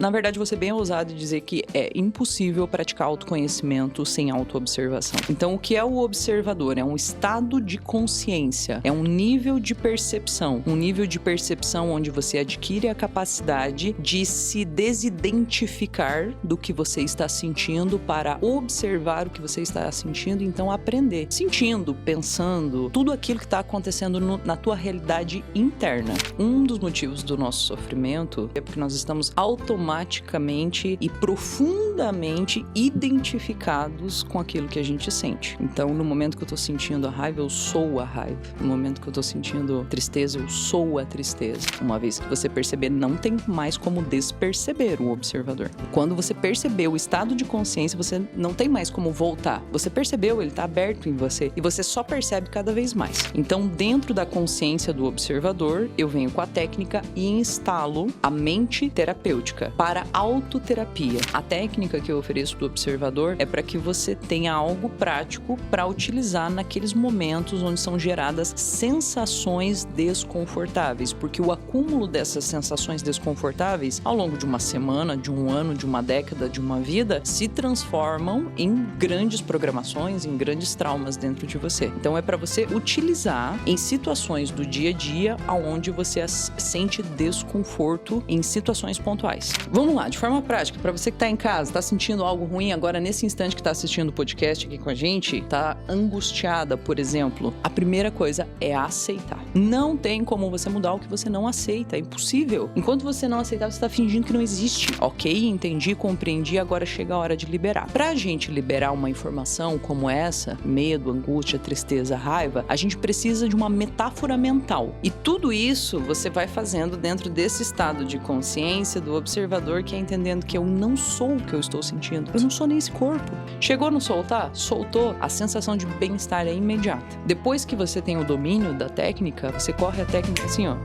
Na verdade, você é bem ousado em dizer que é impossível praticar autoconhecimento sem autoobservação. Então, o que é o observador? É um estado de consciência, é um nível de percepção. Um nível de percepção onde você adquire a capacidade de se desidentificar do que você está sentindo para observar o que você está sentindo, então aprender. Sentindo, pensando, tudo aquilo que está acontecendo na tua realidade interna. Um dos motivos do nosso sofrimento é porque nós estamos automaticamente e profundamente identificados com aquilo que a gente sente. Então, no momento que eu tô sentindo a raiva, eu sou a raiva. No momento que eu tô sentindo tristeza, eu sou a tristeza. Uma vez que você perceber, não tem mais como desperceber o observador. Quando você percebeu o estado de consciência, você não tem mais como voltar. Você percebeu, ele tá aberto em você e você só percebe cada vez mais. Então, dentro da consciência do observador, eu venho com a técnica e instalo a mente terapêutica para autoterapia. A técnica que eu ofereço do observador é para que você tenha algo prático para utilizar naqueles momentos onde são geradas sensações desconfortáveis, porque o acúmulo dessas sensações desconfortáveis ao longo de uma semana, de um ano, de uma década, de uma vida, se transformam em grandes programações, em grandes traumas dentro de você. Então é para você utilizar em situações do dia a dia onde você sente desconforto em situações pontuais. Vamos lá, de forma prática, para você que tá em casa, tá sentindo algo ruim agora nesse instante que tá assistindo o podcast aqui com a gente, tá angustiada, por exemplo, a primeira coisa é aceitar. Não tem como você mudar o que você não aceita, é impossível. Enquanto você não aceitar, você tá fingindo que não existe. Ok, entendi, compreendi, agora chega a hora de liberar. Pra gente liberar uma informação como essa, medo, angústia, tristeza, raiva, a gente precisa de uma metáfora mental. E tudo isso você vai fazendo dentro desse estado de consciência do observador, que é entendendo que eu não sou o que eu estou sentindo. Eu não sou nem esse corpo. Chegou a não soltar? Soltou. A sensação de bem-estar é imediata. Depois que você tem o domínio da técnica, você corre a técnica assim, ó.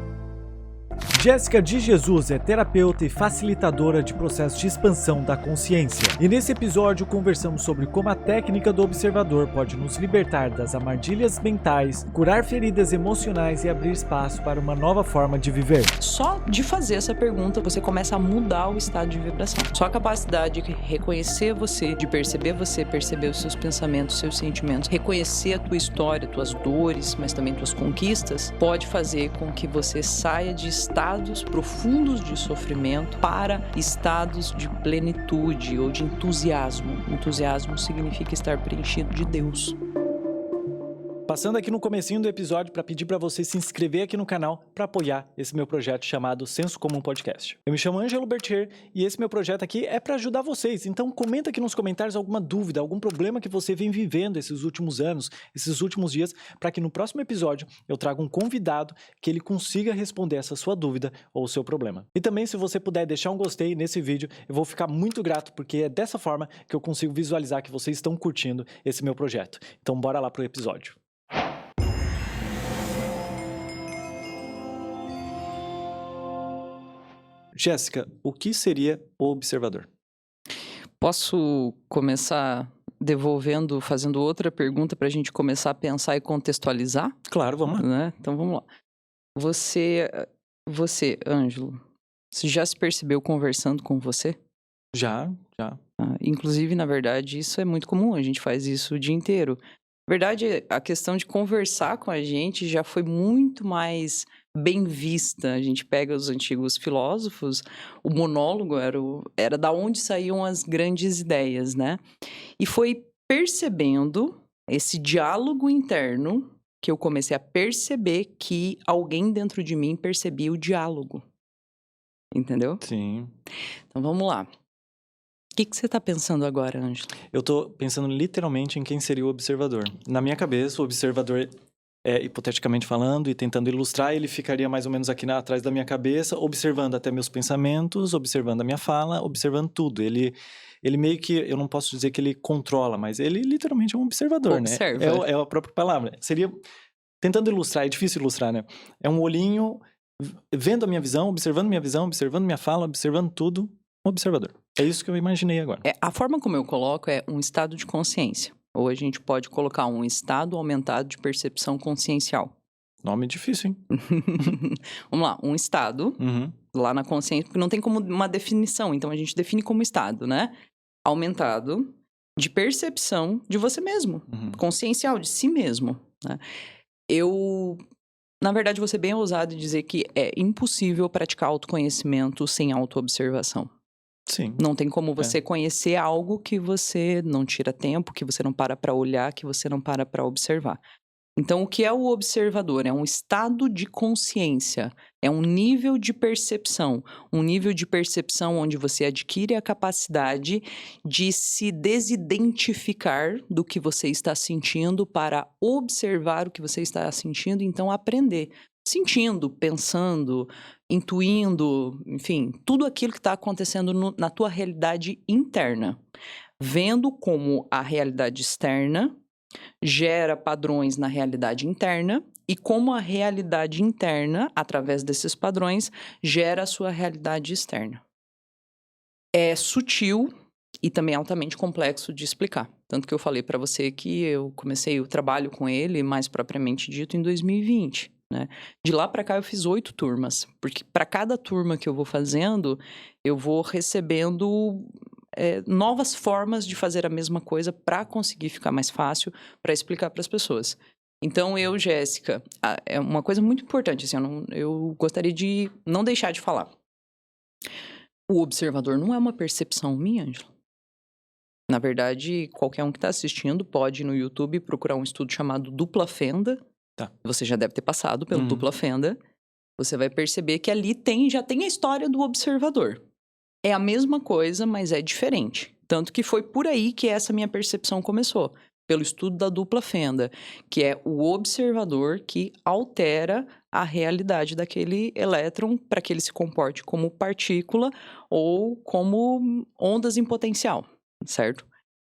Jéssica de Jesus é terapeuta e facilitadora de processos de expansão da consciência. E nesse episódio conversamos sobre como a técnica do observador pode nos libertar das armadilhas mentais, curar feridas emocionais e abrir espaço para uma nova forma de viver. Só de fazer essa pergunta, você começa a mudar o estado de vibração. Só a capacidade de reconhecer você, de perceber você, perceber os seus pensamentos, seus sentimentos, reconhecer a tua história, tuas dores, mas também tuas conquistas, pode fazer com que você saia de estados profundos de sofrimento para estados de plenitude ou de entusiasmo. Entusiasmo significa estar preenchido de Deus. Passando aqui no comecinho do episódio para pedir para você se inscrever aqui no canal para apoiar esse meu projeto chamado Senso Comum Podcast. Eu me chamo Ângelo Bertier e esse meu projeto aqui é para ajudar vocês. Então comenta aqui nos comentários alguma dúvida, algum problema que você vem vivendo esses últimos anos, esses últimos dias, para que no próximo episódio eu traga um convidado que ele consiga responder essa sua dúvida ou o seu problema. E também, se você puder deixar um gostei nesse vídeo, eu vou ficar muito grato, porque é dessa forma que eu consigo visualizar que vocês estão curtindo esse meu projeto. Então bora lá pro episódio. Jéssica, o que seria o observador? Posso começar devolvendo, fazendo outra pergunta para a gente começar a pensar e contextualizar? Claro, vamos lá. Né? Então vamos lá. Você, Ângelo, você já se percebeu conversando com você? Já. Inclusive, na verdade, isso é muito comum, a gente faz isso o dia inteiro. Na verdade, a questão de conversar com a gente já foi muito mais bem vista. A gente pega os antigos filósofos, o monólogo era da onde saíam as grandes ideias, né? E foi percebendo esse diálogo interno que eu comecei a perceber que alguém dentro de mim percebia o diálogo. Entendeu? Sim. Então vamos lá. O que você está pensando agora, Ângelo? Eu estou pensando literalmente em quem seria o observador. Na minha cabeça, o observador, hipoteticamente falando e tentando ilustrar, ele ficaria mais ou menos aqui atrás da minha cabeça, observando até meus pensamentos, observando a minha fala, observando tudo. Ele meio que, eu não posso dizer que ele controla, mas ele literalmente é um observador, Observa. né? É a própria palavra. Seria, tentando ilustrar, é difícil ilustrar, né? É um olhinho vendo a minha visão, observando minha fala, observando tudo, um observador. É isso que eu imaginei agora. A forma como eu coloco é um estado de consciência. Ou a gente pode colocar um estado aumentado de percepção consciencial. Nome difícil, hein? Vamos lá, um estado lá na consciência, porque não tem como uma definição, então a gente define como estado, né? Aumentado de percepção de você mesmo, consciencial de si mesmo, né? Na verdade, vou ser bem ousado em dizer que é impossível praticar autoconhecimento sem autoobservação. Sim. Não tem como você conhecer algo que você não tira tempo, que você não para olhar, que você não para observar. Então, o que é o observador? É um estado de consciência, é um nível de percepção. Um nível de percepção onde você adquire a capacidade de se desidentificar do que você está sentindo para observar o que você está sentindo e então aprender. Sentindo, pensando, intuindo, enfim, tudo aquilo que está acontecendo na tua realidade interna. Vendo como a realidade externa gera padrões na realidade interna e como a realidade interna, através desses padrões, gera a sua realidade externa. É sutil e também altamente complexo de explicar. Tanto que eu falei para você que eu comecei o trabalho com ele, mais propriamente dito, em 2020. Né? De lá para cá eu fiz 8 turmas, porque para cada turma que eu vou fazendo, eu vou recebendo novas formas de fazer a mesma coisa para conseguir ficar mais fácil para explicar para as pessoas. Então, Jéssica, é uma coisa muito importante, assim, eu gostaria de não deixar de falar. O observador não é uma percepção minha, Ângela. Na verdade, qualquer um que está assistindo pode ir no YouTube procurar um estudo chamado dupla fenda. Tá. Você já deve ter passado pelo dupla fenda. Você vai perceber que ali já tem a história do observador. É a mesma coisa, mas é diferente. Tanto que foi por aí que essa minha percepção começou. Pelo estudo da dupla fenda, que é o observador que altera a realidade daquele elétron para que ele se comporte como partícula ou como ondas em potencial, certo?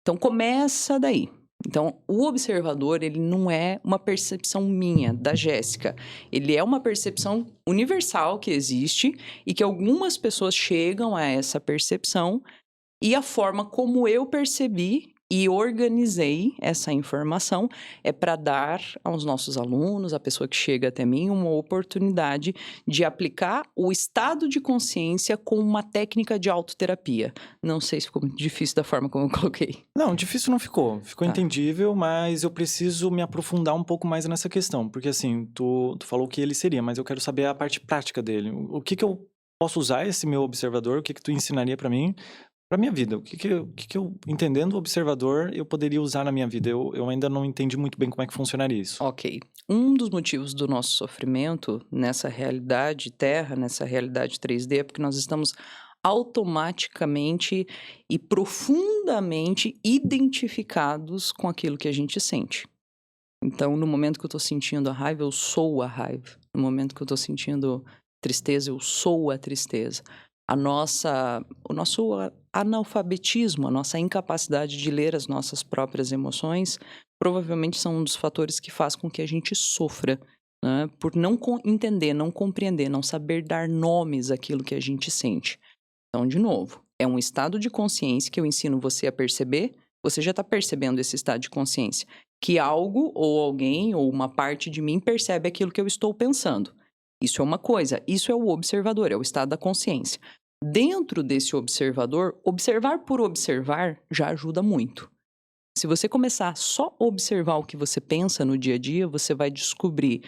Então, começa daí. Então, o observador, ele não é uma percepção minha, da Jéssica. Ele é uma percepção universal que existe e que algumas pessoas chegam a essa percepção e a forma como eu percebi e organizei essa informação é para dar aos nossos alunos, a pessoa que chega até mim, uma oportunidade de aplicar o estado de consciência com uma técnica de autoterapia. Não sei se ficou muito difícil da forma como eu coloquei. Não, difícil não ficou. Ficou entendível, mas eu preciso me aprofundar um pouco mais nessa questão. Porque assim, tu falou o que ele seria, mas eu quero saber a parte prática dele. O que eu posso usar esse meu observador? O que tu ensinaria para mim? Para minha vida, o que eu, entendendo o observador, eu poderia usar na minha vida? Eu ainda não entendi muito bem como é que funcionaria isso. Ok. Um dos motivos do nosso sofrimento nessa realidade terra, nessa realidade 3D, é porque nós estamos automaticamente e profundamente identificados com aquilo que a gente sente. Então, no momento que eu estou sentindo a raiva, eu sou a raiva. No momento que eu estou sentindo tristeza, eu sou a tristeza. O nosso analfabetismo, a nossa incapacidade de ler as nossas próprias emoções, provavelmente são um dos fatores que faz com que a gente sofra, né? Por não entender, não compreender, não saber dar nomes àquilo que a gente sente. Então, de novo, é um estado de consciência que eu ensino você a perceber. Você já está percebendo esse estado de consciência. Que algo, ou alguém, ou uma parte de mim percebe aquilo que eu estou pensando. Isso é uma coisa, isso é o observador, é o estado da consciência. Dentro desse observador, observar por observar já ajuda muito. Se você começar só a observar o que você pensa no dia a dia, você vai descobrir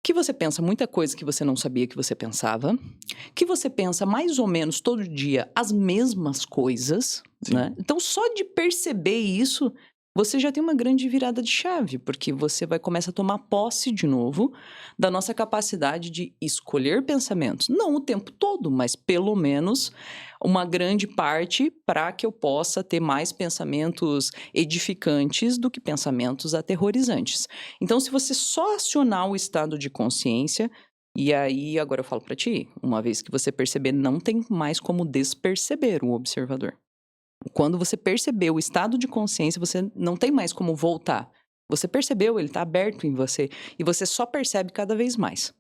que você pensa muita coisa que você não sabia que você pensava, que você pensa mais ou menos todo dia as mesmas coisas, né? Então, só de perceber isso, você já tem uma grande virada de chave, porque você vai começar a tomar posse de novo da nossa capacidade de escolher pensamentos. Não o tempo todo, mas pelo menos uma grande parte para que eu possa ter mais pensamentos edificantes do que pensamentos aterrorizantes. Então, se você só acionar o estado de consciência, e aí agora eu falo para ti, uma vez que você perceber, não tem mais como desperceber o observador. Quando você percebeu o estado de consciência, você não tem mais como voltar. Você percebeu, ele está aberto em você. E você só percebe cada vez mais.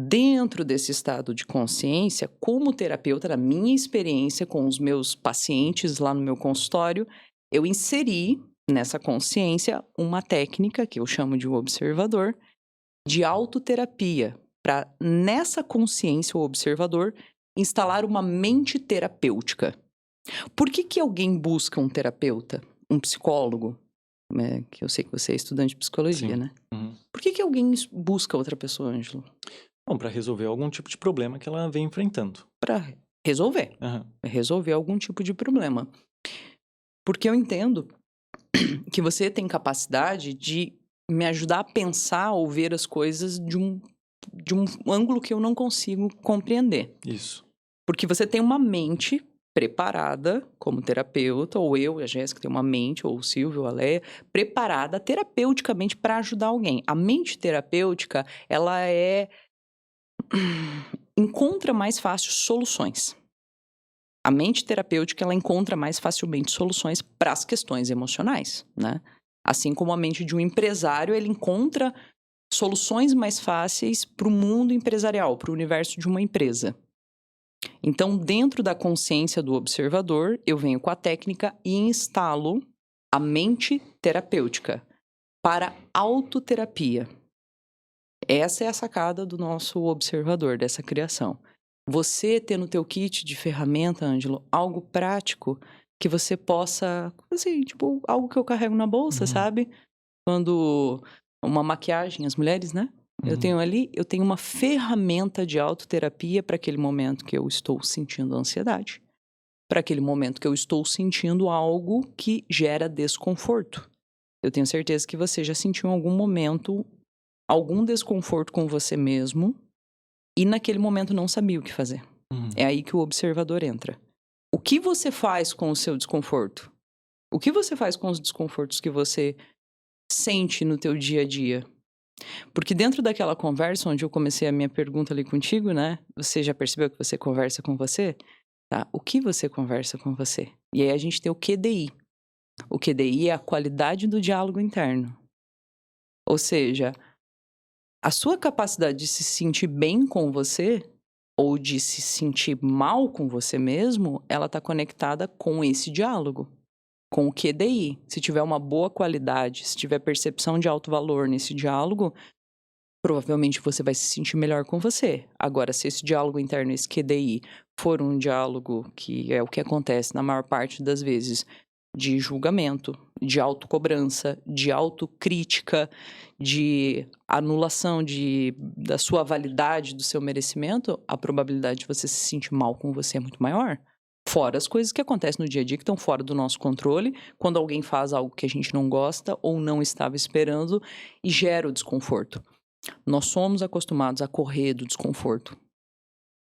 Dentro desse estado de consciência, como terapeuta, na minha experiência com os meus pacientes lá no meu consultório, eu inseri nessa consciência uma técnica que eu chamo de observador, de autoterapia, para nessa consciência, o observador, instalar uma mente terapêutica. Por que alguém busca um terapeuta, um psicólogo? Né? Que eu sei que você é estudante de psicologia, Sim. né? Uhum. Por que alguém busca outra pessoa, Ângelo? Bom, para resolver algum tipo de problema que ela vem enfrentando. Para resolver. Aham. Resolver algum tipo de problema. Porque eu entendo que você tem capacidade de me ajudar a pensar ou ver as coisas de um ângulo que eu não consigo compreender. Isso. Porque você tem uma mente preparada como terapeuta, ou eu e a Jéssica tem uma mente, ou o Silvio, a Leia, preparada terapeuticamente para ajudar alguém. A mente terapêutica, ela encontra mais fácil soluções. A mente terapêutica, ela encontra mais facilmente soluções para as questões emocionais, né? Assim como a mente de um empresário, ele encontra soluções mais fáceis para o mundo empresarial, para o universo de uma empresa. Então, dentro da consciência do observador, eu venho com a técnica e instalo a mente terapêutica para autoterapia. Essa é a sacada do nosso observador, dessa criação. Você ter no teu kit de ferramenta, Ângelo, algo prático que você possa, assim, tipo, algo que eu carrego na bolsa, sabe? Quando uma maquiagem, as mulheres, né? Eu tenho uma ferramenta de autoterapia para aquele momento que eu estou sentindo ansiedade, para aquele momento que eu estou sentindo algo que gera desconforto. Eu tenho certeza que você já sentiu em algum momento algum desconforto com você mesmo e naquele momento não sabia o que fazer. É aí que o observador entra. O que você faz com o seu desconforto? O que você faz com os desconfortos que você sente no teu dia a dia? Porque dentro daquela conversa onde eu comecei a minha pergunta ali contigo, né? Você já percebeu que você conversa com você? Tá? O que você conversa com você? E aí a gente tem o QDI. O QDI é a qualidade do diálogo interno. Ou seja, a sua capacidade de se sentir bem com você ou de se sentir mal com você mesmo, ela está conectada com esse diálogo, com o QDI. Se tiver uma boa qualidade, se tiver percepção de alto valor nesse diálogo, provavelmente você vai se sentir melhor com você. Agora, se esse diálogo interno, esse QDI, for um diálogo que é o que acontece na maior parte das vezes, de julgamento, de autocobrança, de autocrítica, de anulação da sua validade, do seu merecimento, a probabilidade de você se sentir mal com você é muito maior. Fora as coisas que acontecem no dia a dia que estão fora do nosso controle, quando alguém faz algo que a gente não gosta ou não estava esperando e gera o desconforto. Nós somos acostumados a correr do desconforto.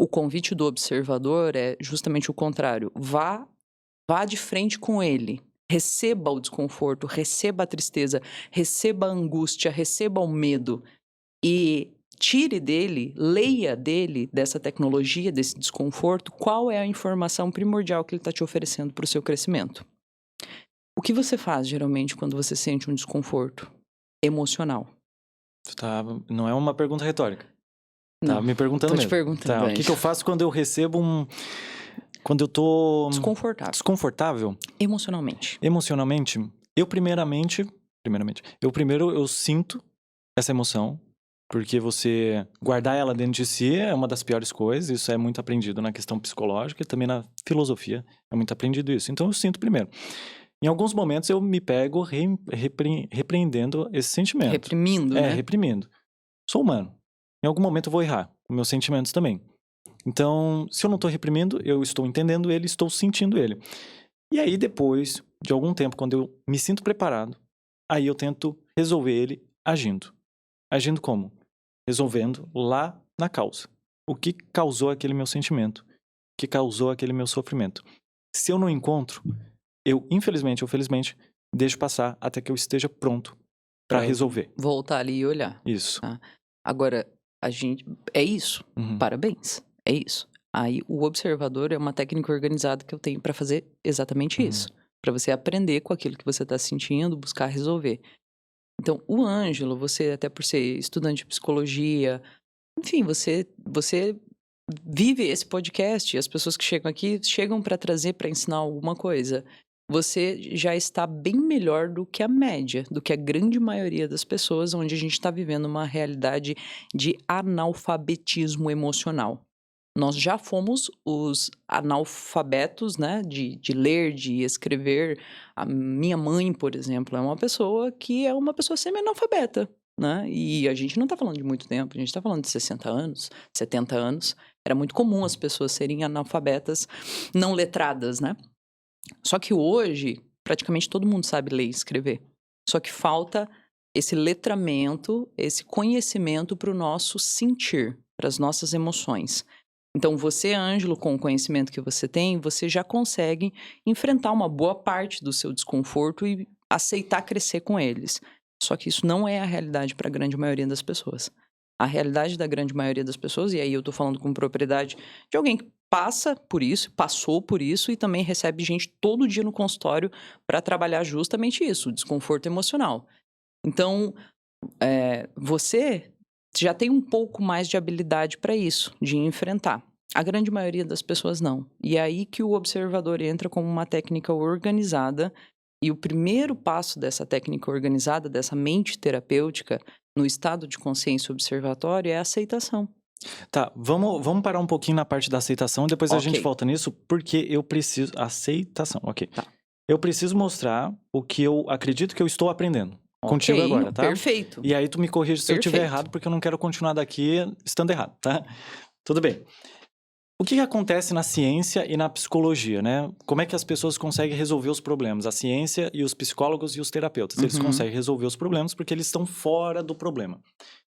O convite do observador é justamente o contrário. Vá de frente com ele. Receba o desconforto, receba a tristeza, receba a angústia, receba o medo. E tire dele, leia dele, dessa tecnologia, desse desconforto, qual é a informação primordial que ele está te oferecendo para o seu crescimento. O que você faz, geralmente, quando você sente um desconforto emocional? Não é uma pergunta retórica. Tá Não, me perguntando tô te mesmo. perguntando, O que eu faço quando eu recebo quando eu tô desconfortável Emocionalmente. Emocionalmente, eu eu sinto essa emoção, porque você guardar ela dentro de si é uma das piores coisas, isso é muito aprendido na questão psicológica e também na filosofia, é muito aprendido isso. Então eu sinto primeiro. Em alguns momentos eu me pego repreendendo esse sentimento. Reprimindo, né? Reprimindo. Sou humano. Em algum momento eu vou errar com meus sentimentos também. Então, se eu não estou reprimindo, eu estou entendendo ele, estou sentindo ele. E aí, depois de algum tempo, quando eu me sinto preparado, aí eu tento resolver ele agindo. Agindo como? Resolvendo lá na causa. O que causou aquele meu sentimento? O que causou aquele meu sofrimento? Se eu não encontro, eu, infelizmente ou felizmente, deixo passar até que eu esteja pronto para resolver. Voltar ali e olhar. Isso. Tá? Agora, é isso. Parabéns. É isso. Aí, o observador é uma técnica organizada que eu tenho para fazer exatamente isso. Para você aprender com aquilo que você está sentindo, buscar resolver. Então, o Ângelo, você, até por ser estudante de psicologia, enfim, você vive esse podcast e as pessoas que chegam aqui chegam para trazer, para ensinar alguma coisa. Você já está bem melhor do que a média, do que a grande maioria das pessoas, onde a gente está vivendo uma realidade de analfabetismo emocional. Nós já fomos os analfabetos, né, de ler, de escrever. A minha mãe, por exemplo, é uma pessoa que é uma pessoa semi-analfabeta, né? E a gente não está falando de muito tempo, a gente está falando de 60 anos, 70 anos. Era muito comum as pessoas serem analfabetas, não letradas, né? Só que hoje, praticamente todo mundo sabe ler e escrever. Só que falta esse letramento, esse conhecimento para o nosso sentir, para as nossas emoções. Então, você, Ângelo, com o conhecimento que você tem, você já consegue enfrentar uma boa parte do seu desconforto e aceitar crescer com eles. Só que isso não é a realidade para a grande maioria das pessoas. A realidade da grande maioria das pessoas, e aí eu estou falando com propriedade de alguém que passa por isso, passou por isso e também recebe gente todo dia no consultório para trabalhar justamente isso, o desconforto emocional. Então, você já tem um pouco mais de habilidade para isso, de enfrentar. A grande maioria das pessoas não. E é aí que o observador entra como uma técnica organizada. E o primeiro passo dessa técnica organizada, dessa mente terapêutica, no estado de consciência observatório, é a aceitação. Tá, vamos parar um pouquinho na parte da aceitação, depois a gente Ok. volta nisso, porque eu preciso... Aceitação, ok. Tá. Eu preciso mostrar o que eu acredito que eu estou aprendendo. Contigo Ok, agora, tá? perfeito. E aí tu me corrige se eu estiver Perfeito. errado, porque eu não quero continuar daqui estando errado, tá? Tudo bem. O que acontece na ciência e na psicologia, né? Como é que as pessoas conseguem resolver os problemas? A ciência e os psicólogos e os terapeutas, eles conseguem resolver os problemas porque eles estão fora do problema.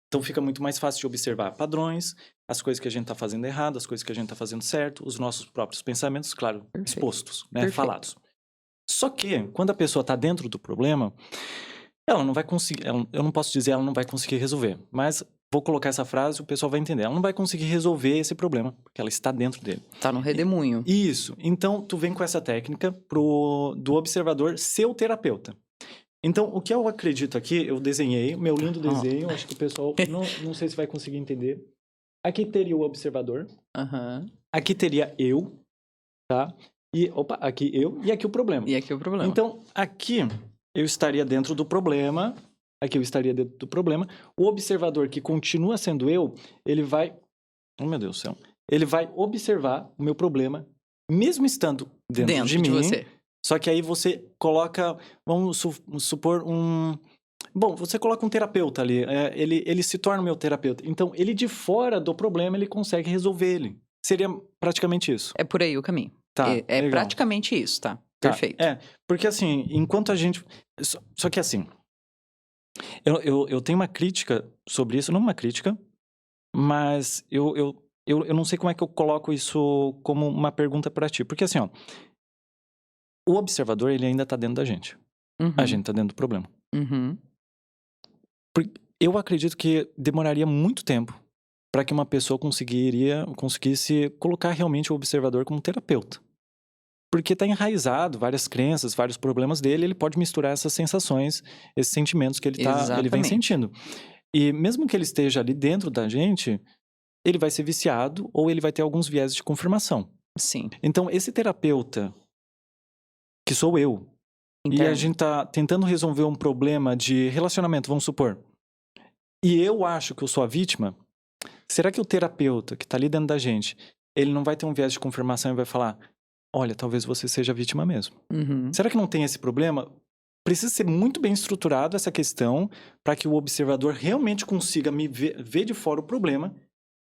Então fica muito mais fácil de observar padrões, as coisas que a gente está fazendo errado, as coisas que a gente está fazendo certo, os nossos próprios pensamentos, claro, Perfeito. expostos, né? Perfeito. Falados. Só que, quando a pessoa está dentro do problema, ela não vai conseguir, eu não posso dizer ela não vai conseguir resolver, mas vou colocar essa frase e o pessoal vai entender. Ela não vai conseguir resolver esse problema, porque ela está dentro dele. Tá no redemoinho. Isso. Então, tu vem com essa técnica do observador ser o terapeuta. Então, o que eu acredito aqui, eu desenhei, meu lindo desenho, acho que o pessoal não sei se vai conseguir entender. Aqui teria o observador, aqui teria eu, tá? E, aqui eu, e aqui o problema. E aqui é o problema. Então, aqui eu estaria dentro do problema, aqui eu estaria dentro do problema. O observador que continua sendo eu, ele vai... Oh, meu Deus do céu. Ele vai observar o meu problema, mesmo estando dentro de mim. Você. Só que aí você coloca, vamos supor, Bom, você coloca um terapeuta ali, ele se torna o meu terapeuta. Então, ele de fora do problema, ele consegue resolver ele. Seria praticamente isso. É por aí o caminho. Tá, É legal. praticamente isso, tá? Tá, Perfeito. porque assim, enquanto a gente... Só que assim, eu tenho uma crítica sobre isso, não uma crítica, mas eu não sei como é que eu coloco isso como uma pergunta pra ti. Porque assim, ó, o observador, ele ainda tá dentro da gente. A gente tá dentro do problema. Eu acredito que demoraria muito tempo para que uma pessoa conseguisse colocar realmente o observador como terapeuta. Porque está enraizado várias crenças, vários problemas dele, ele pode misturar essas sensações, esses sentimentos que ele vem sentindo. E mesmo que ele esteja ali dentro da gente, ele vai ser viciado ou ele vai ter alguns viés de confirmação. Sim. Então, esse terapeuta, que sou eu, e a gente tá tentando resolver um problema de relacionamento, vamos supor, e eu acho que eu sou a vítima, será que o terapeuta que está ali dentro da gente, ele não vai ter um viés de confirmação e vai falar, olha, talvez você seja a vítima mesmo. Será que não tem esse problema? Precisa ser muito bem estruturado essa questão para que o observador realmente consiga ver de fora o problema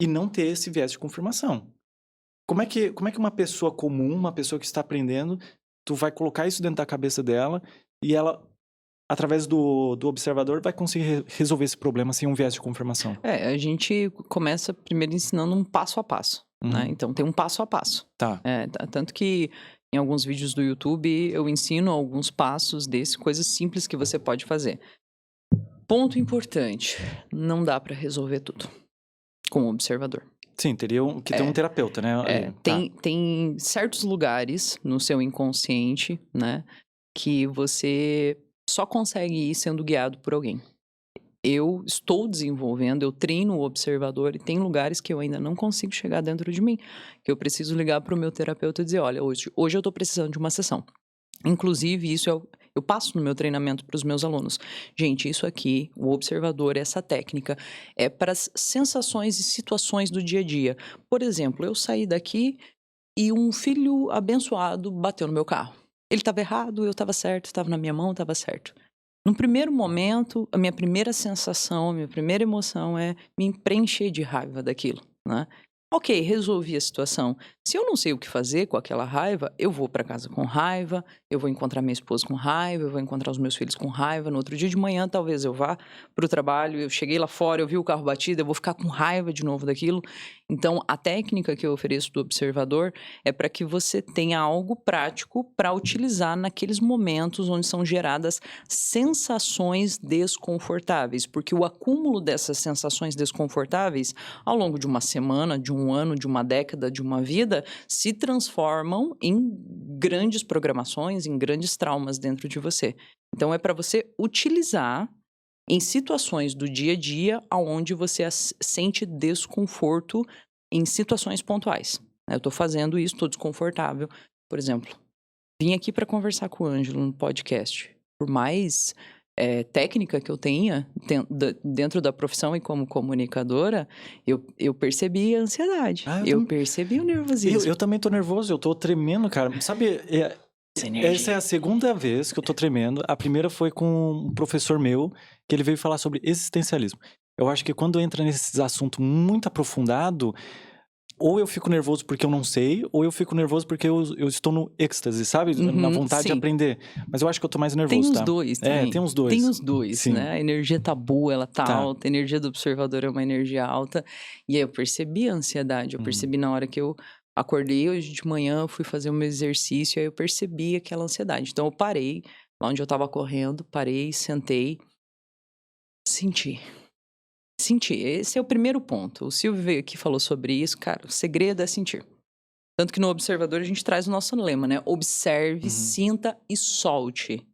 e não ter esse viés de confirmação. Como é que uma pessoa comum, uma pessoa que está aprendendo, tu vai colocar isso dentro da cabeça dela e ela, através do observador, vai conseguir resolver esse problema sem um viés de confirmação? A gente começa primeiro ensinando um passo a passo, né? Então, tem um passo a passo. Tá. Tanto que em alguns vídeos do YouTube eu ensino alguns passos coisas simples que você pode fazer. Ponto importante, não dá para resolver tudo com o observador. Sim, teria que ter um terapeuta, né? Tem certos lugares no seu inconsciente, né, que você só consegue ir sendo guiado por alguém. Eu estou desenvolvendo, eu treino o observador e tem lugares que eu ainda não consigo chegar dentro de mim, que eu preciso ligar para o meu terapeuta e dizer, olha, hoje eu estou precisando de uma sessão. Inclusive, isso Eu passo no meu treinamento para os meus alunos. Gente, isso aqui, o observador, essa técnica, é para as sensações e situações do dia a dia. Por exemplo, eu saí daqui e um filho abençoado bateu no meu carro. Ele estava errado, eu estava certo, estava na minha mão, estava certo. No primeiro momento, a minha primeira sensação, a minha primeira emoção é me preencher de raiva daquilo, né? Ok, resolvi a situação. Se eu não sei o que fazer com aquela raiva, eu vou para casa com raiva, eu vou encontrar minha esposa com raiva, eu vou encontrar os meus filhos com raiva. No outro dia de manhã, talvez eu vá para o trabalho, eu cheguei lá fora, eu vi o carro batido, eu vou ficar com raiva de novo daquilo. Então, a técnica que eu ofereço do observador é para que você tenha algo prático para utilizar naqueles momentos onde são geradas sensações desconfortáveis, porque o acúmulo dessas sensações desconfortáveis ao longo de uma semana, de um ano, de uma década, de uma vida, se transformam em grandes programações, em grandes traumas dentro de você. Então, é para você utilizar em situações do dia a dia onde você sente desconforto em situações pontuais. Eu estou fazendo isso, estou desconfortável. Por exemplo, vim aqui para conversar com o Ângelo no podcast. Por mais técnica que eu tenha dentro da profissão e como comunicadora, eu percebi a ansiedade. Eu percebi o nervosismo. Eu também tô nervoso, eu tô tremendo, cara. Sabe, essa é a segunda vez que eu tô tremendo. A primeira foi com um professor meu, que ele veio falar sobre existencialismo. Eu acho que quando entra nesses assuntos muito aprofundado, ou eu fico nervoso porque eu não sei, ou eu fico nervoso porque eu estou no êxtase, sabe? Na vontade de aprender. Mas eu acho que eu tô mais nervoso, Tem os dois também. Tem os dois. Tem os dois, sim. né? A energia tá boa, ela tá alta. A energia do observador é uma energia alta. E aí eu percebi a ansiedade. Eu percebi na hora que eu acordei hoje de manhã, fui fazer o meu exercício, aí eu percebi aquela ansiedade. Então eu parei, lá onde eu tava correndo, parei, sentei, senti. Esse é o primeiro ponto. O Silvio veio aqui e falou sobre isso. Cara, o segredo é sentir. Tanto que no observador a gente traz o nosso lema, né? Observe, sinta e solte.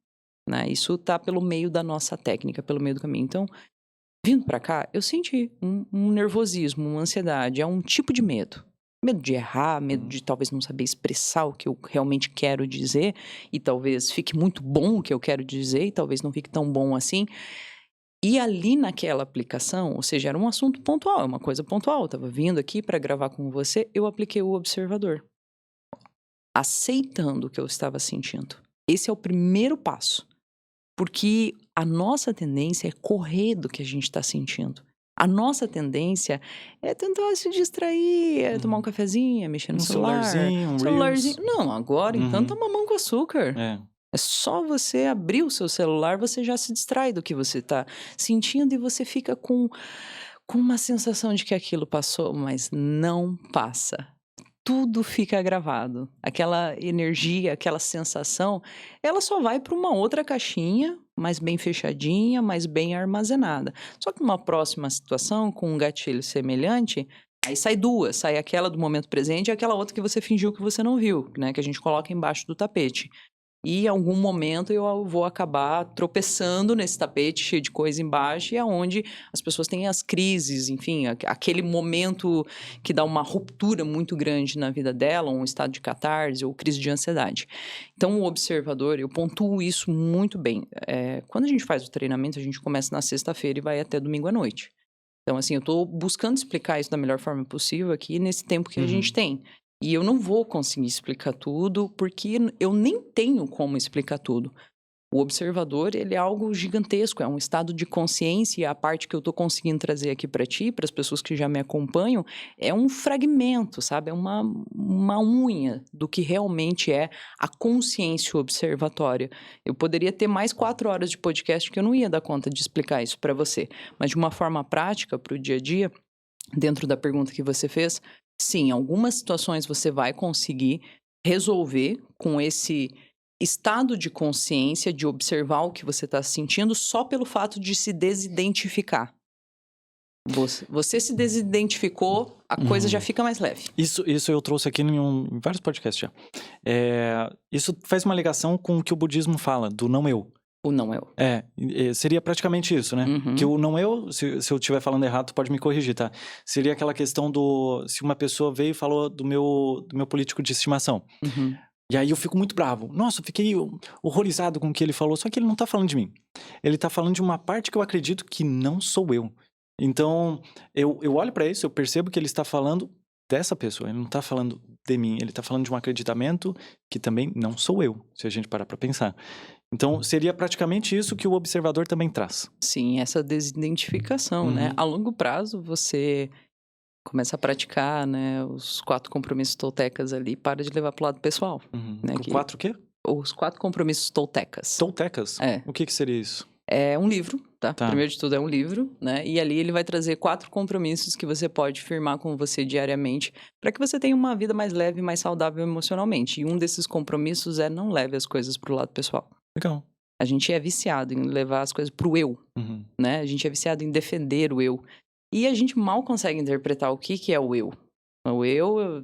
Né? Isso tá pelo meio da nossa técnica, pelo meio do caminho. Então, vindo pra cá, eu senti um nervosismo, uma ansiedade. É um tipo de medo. Medo de errar, medo de talvez não saber expressar o que eu realmente quero dizer. E talvez fique muito bom o que eu quero dizer, e talvez não fique tão bom assim. E ali naquela aplicação, ou seja, era um assunto pontual, é uma coisa pontual. Eu estava vindo aqui para gravar com você, eu apliquei o observador. Aceitando o que eu estava sentindo. Esse é o primeiro passo. Porque a nossa tendência é correr do que a gente está sentindo. A nossa tendência é tentar se distrair, é tomar um cafezinho, é mexer no celular. Celularzinho. Não, agora então tá mamão com açúcar. É só você abrir o seu celular, você já se distrai do que você está sentindo e você fica com uma sensação de que aquilo passou, mas não passa. Tudo fica gravado. Aquela energia, aquela sensação, ela só vai para uma outra caixinha, mais bem fechadinha, mais bem armazenada. Só que numa próxima situação, com um gatilho semelhante, aí sai duas. Sai aquela do momento presente e aquela outra que você fingiu que você não viu, né? Que a gente coloca embaixo do tapete. E em algum momento eu vou acabar tropeçando nesse tapete cheio de coisa embaixo, e é onde as pessoas têm as crises, enfim, aquele momento que dá uma ruptura muito grande na vida dela, um estado de catarse ou crise de ansiedade. Então, o observador, eu pontuo isso muito bem. Quando a gente faz o treinamento, a gente começa na sexta-feira e vai até domingo à noite. Então, assim, eu estou buscando explicar isso da melhor forma possível aqui nesse tempo que a gente tem. E eu não vou conseguir explicar tudo, porque eu nem tenho como explicar tudo. O observador, ele é algo gigantesco, é um estado de consciência, e a parte que eu estou conseguindo trazer aqui para ti, para as pessoas que já me acompanham, é um fragmento, sabe? É uma unha do que realmente é a consciência observatória. Eu poderia ter mais 4 horas de podcast que eu não ia dar conta de explicar isso para você, mas de uma forma prática, para o dia a dia, dentro da pergunta que você fez, sim, algumas situações você vai conseguir resolver com esse estado de consciência, de observar o que você está sentindo só pelo fato de se desidentificar. Você se desidentificou, a coisa já fica mais leve. Isso eu trouxe aqui em vários podcasts já. Isso faz uma ligação com o que o budismo fala, do não eu. O não eu. Seria praticamente isso, né? Que o não eu, se eu estiver falando errado, tu pode me corrigir, tá? Seria aquela questão se uma pessoa veio e falou do meu político de estimação. E aí eu fico muito bravo. Nossa, eu fiquei horrorizado com o que ele falou. Só que ele não tá falando de mim. Ele tá falando de uma parte que eu acredito que não sou eu. Então, eu olho pra isso, eu percebo que ele está falando dessa pessoa. Ele não tá falando de mim. Ele tá falando de um acreditamento que também não sou eu, se a gente parar pra pensar. Então, seria praticamente isso que o observador também traz. Sim, essa desidentificação, né? A longo prazo, você começa a praticar, né, os 4 compromissos toltecas ali, para de levar pro lado pessoal. Né, O 4 o quê? Os 4 compromissos toltecas. Toltecas? É. O que seria isso? É um livro, tá? Tá. Primeiro de tudo é um livro, né? E ali ele vai trazer 4 compromissos que você pode firmar com você diariamente para que você tenha uma vida mais leve e mais saudável emocionalmente. E um desses compromissos é não leve as coisas pro lado pessoal. Legal. A gente é viciado em levar as coisas pro eu, né? A gente é viciado em defender o eu. E a gente mal consegue interpretar o que é o eu. O eu,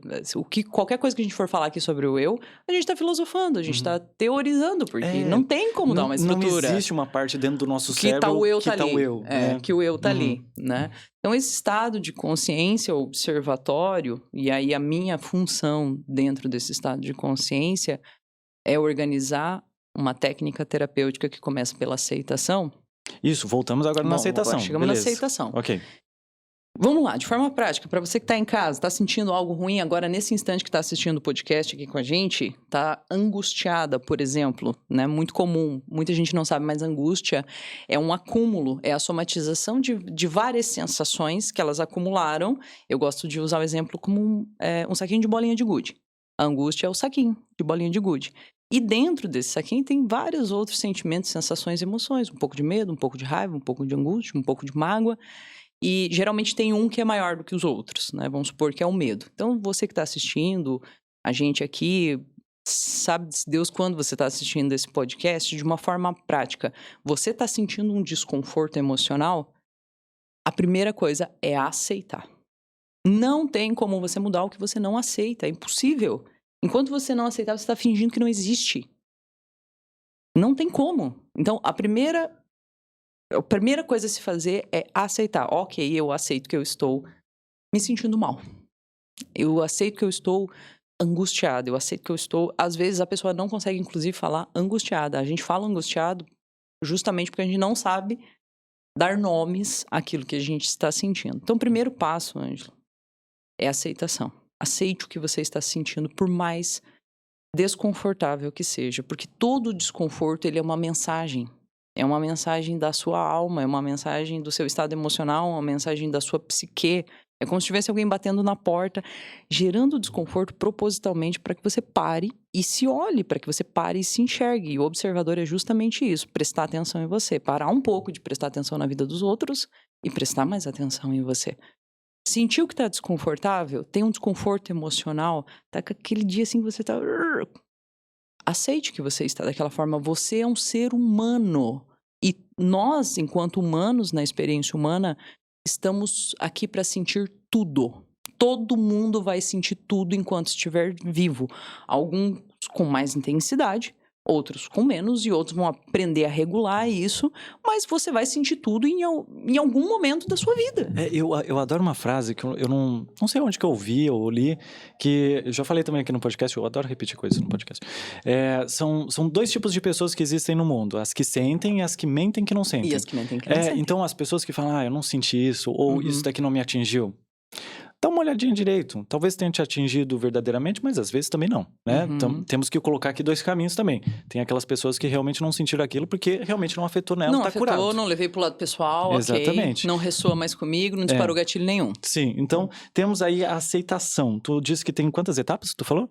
qualquer coisa que a gente for falar aqui sobre o eu, a gente tá filosofando, a gente tá teorizando, porque não tem como dar uma estrutura. Não existe uma parte dentro do nosso que cérebro tá o eu que tá tá ali. o eu. Né? Que o eu tá ali, né? Então, esse estado de consciência observatório, e aí a minha função dentro desse estado de consciência é organizar uma técnica terapêutica que começa pela aceitação. Isso, voltamos agora na aceitação. Agora chegamos Beleza. na aceitação. Ok. Vamos lá, de forma prática, para você que está em casa, está sentindo algo ruim agora nesse instante que está assistindo o podcast aqui com a gente, está angustiada, por exemplo, né? Muito comum, muita gente não sabe, mas angústia é um acúmulo, é a somatização de várias sensações que elas acumularam. Eu gosto de usar o exemplo como um saquinho de bolinha de gude. A angústia é o saquinho de bolinha de gude. E dentro desse saquinho tem vários outros sentimentos, sensações, emoções. Um pouco de medo, um pouco de raiva, um pouco de angústia, um pouco de mágoa. E geralmente tem um que é maior do que os outros, né? Vamos supor que é o medo. Então, você que está assistindo, a gente aqui, sabe Deus quando você está assistindo esse podcast, de uma forma prática. Você está sentindo um desconforto emocional? A primeira coisa é aceitar. Não tem como você mudar o que você não aceita, é impossível. Enquanto você não aceitar, você está fingindo que não existe. Não tem como. Então, a primeira coisa a se fazer é aceitar. Ok, eu aceito que eu estou me sentindo mal. Eu aceito que eu estou angustiada. Eu aceito que eu estou... Às vezes, a pessoa não consegue, inclusive, falar angustiada. A gente fala angustiado justamente porque a gente não sabe dar nomes àquilo que a gente está sentindo. Então, o primeiro passo, Ângelo, é a aceitação. Aceite o que você está sentindo, por mais desconfortável que seja. Porque todo desconforto, ele é uma mensagem. É uma mensagem da sua alma, é uma mensagem do seu estado emocional, uma mensagem da sua psique. É como se tivesse alguém batendo na porta, gerando desconforto propositalmente para que você pare e se olhe, para que você pare e se enxergue. E o observador é justamente isso, prestar atenção em você. Parar um pouco de prestar atenção na vida dos outros e prestar mais atenção em você. Sentiu que está desconfortável? Tem um desconforto emocional? Tá com aquele dia assim que você tá... Aceite que você está daquela forma. Você é um ser humano. E nós, enquanto humanos, na experiência humana, estamos aqui para sentir tudo. Todo mundo vai sentir tudo enquanto estiver vivo. Alguns com mais intensidade, outros com menos, e outros vão aprender a regular isso, mas você vai sentir tudo em algum momento da sua vida. Eu adoro uma frase que eu não sei onde que eu ouvi ou li, que eu já falei também aqui no podcast, eu adoro repetir coisas no podcast. São 2 tipos de pessoas que existem no mundo, as que sentem e as que mentem que não sentem. E as que mentem que não sentem. Então, as pessoas que falam, eu não senti isso, ou isso daqui não me atingiu. Dá uma olhadinha direito. Talvez tenha te atingido verdadeiramente, mas às vezes também não, né? Então, temos que colocar aqui 2 caminhos também. Tem aquelas pessoas que realmente não sentiram aquilo porque realmente não afetou nela, não tá afetou, curado. Não levei pro lado pessoal, Exatamente. Ok, não ressoa mais comigo, não disparou gatilho nenhum. Sim, então temos aí a aceitação. Tu disse que tem quantas etapas, tu falou?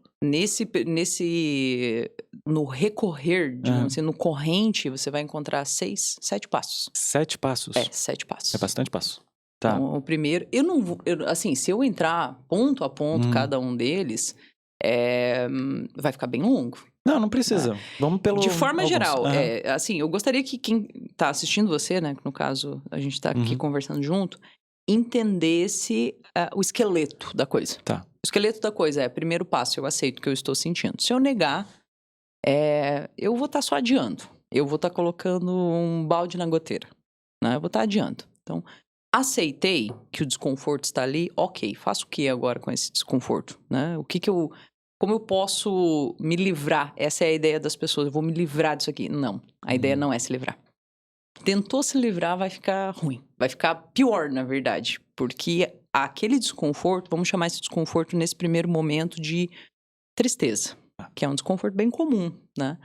No recorrer, digamos assim, no corrente, você vai encontrar 7 passos. 7 passos? 7 passos. É bastante passo. Tá. Então, o primeiro, eu não vou, assim, se eu entrar ponto a ponto cada um deles, vai ficar bem longo. Não precisa. Vamos pelo... De forma alguns. geral, assim, eu gostaria que quem tá assistindo você, né, no caso, a gente tá aqui conversando junto, entendesse o esqueleto da coisa. Tá. O esqueleto da coisa é, primeiro passo, eu aceito o que eu estou sentindo. Se eu negar, eu vou estar só adiando. Eu vou estar colocando um balde na goteira, né? Eu vou estar adiando. Então, aceitei que o desconforto está ali, ok, faço o que agora com esse desconforto, né? O que eu como eu posso me livrar? Essa é a ideia das pessoas, eu vou me livrar disso aqui. Não, a ideia não é se livrar. Tentou se livrar, vai ficar ruim. Vai ficar pior, na verdade. Porque aquele desconforto, vamos chamar esse desconforto nesse primeiro momento de tristeza, que é um desconforto bem comum, né?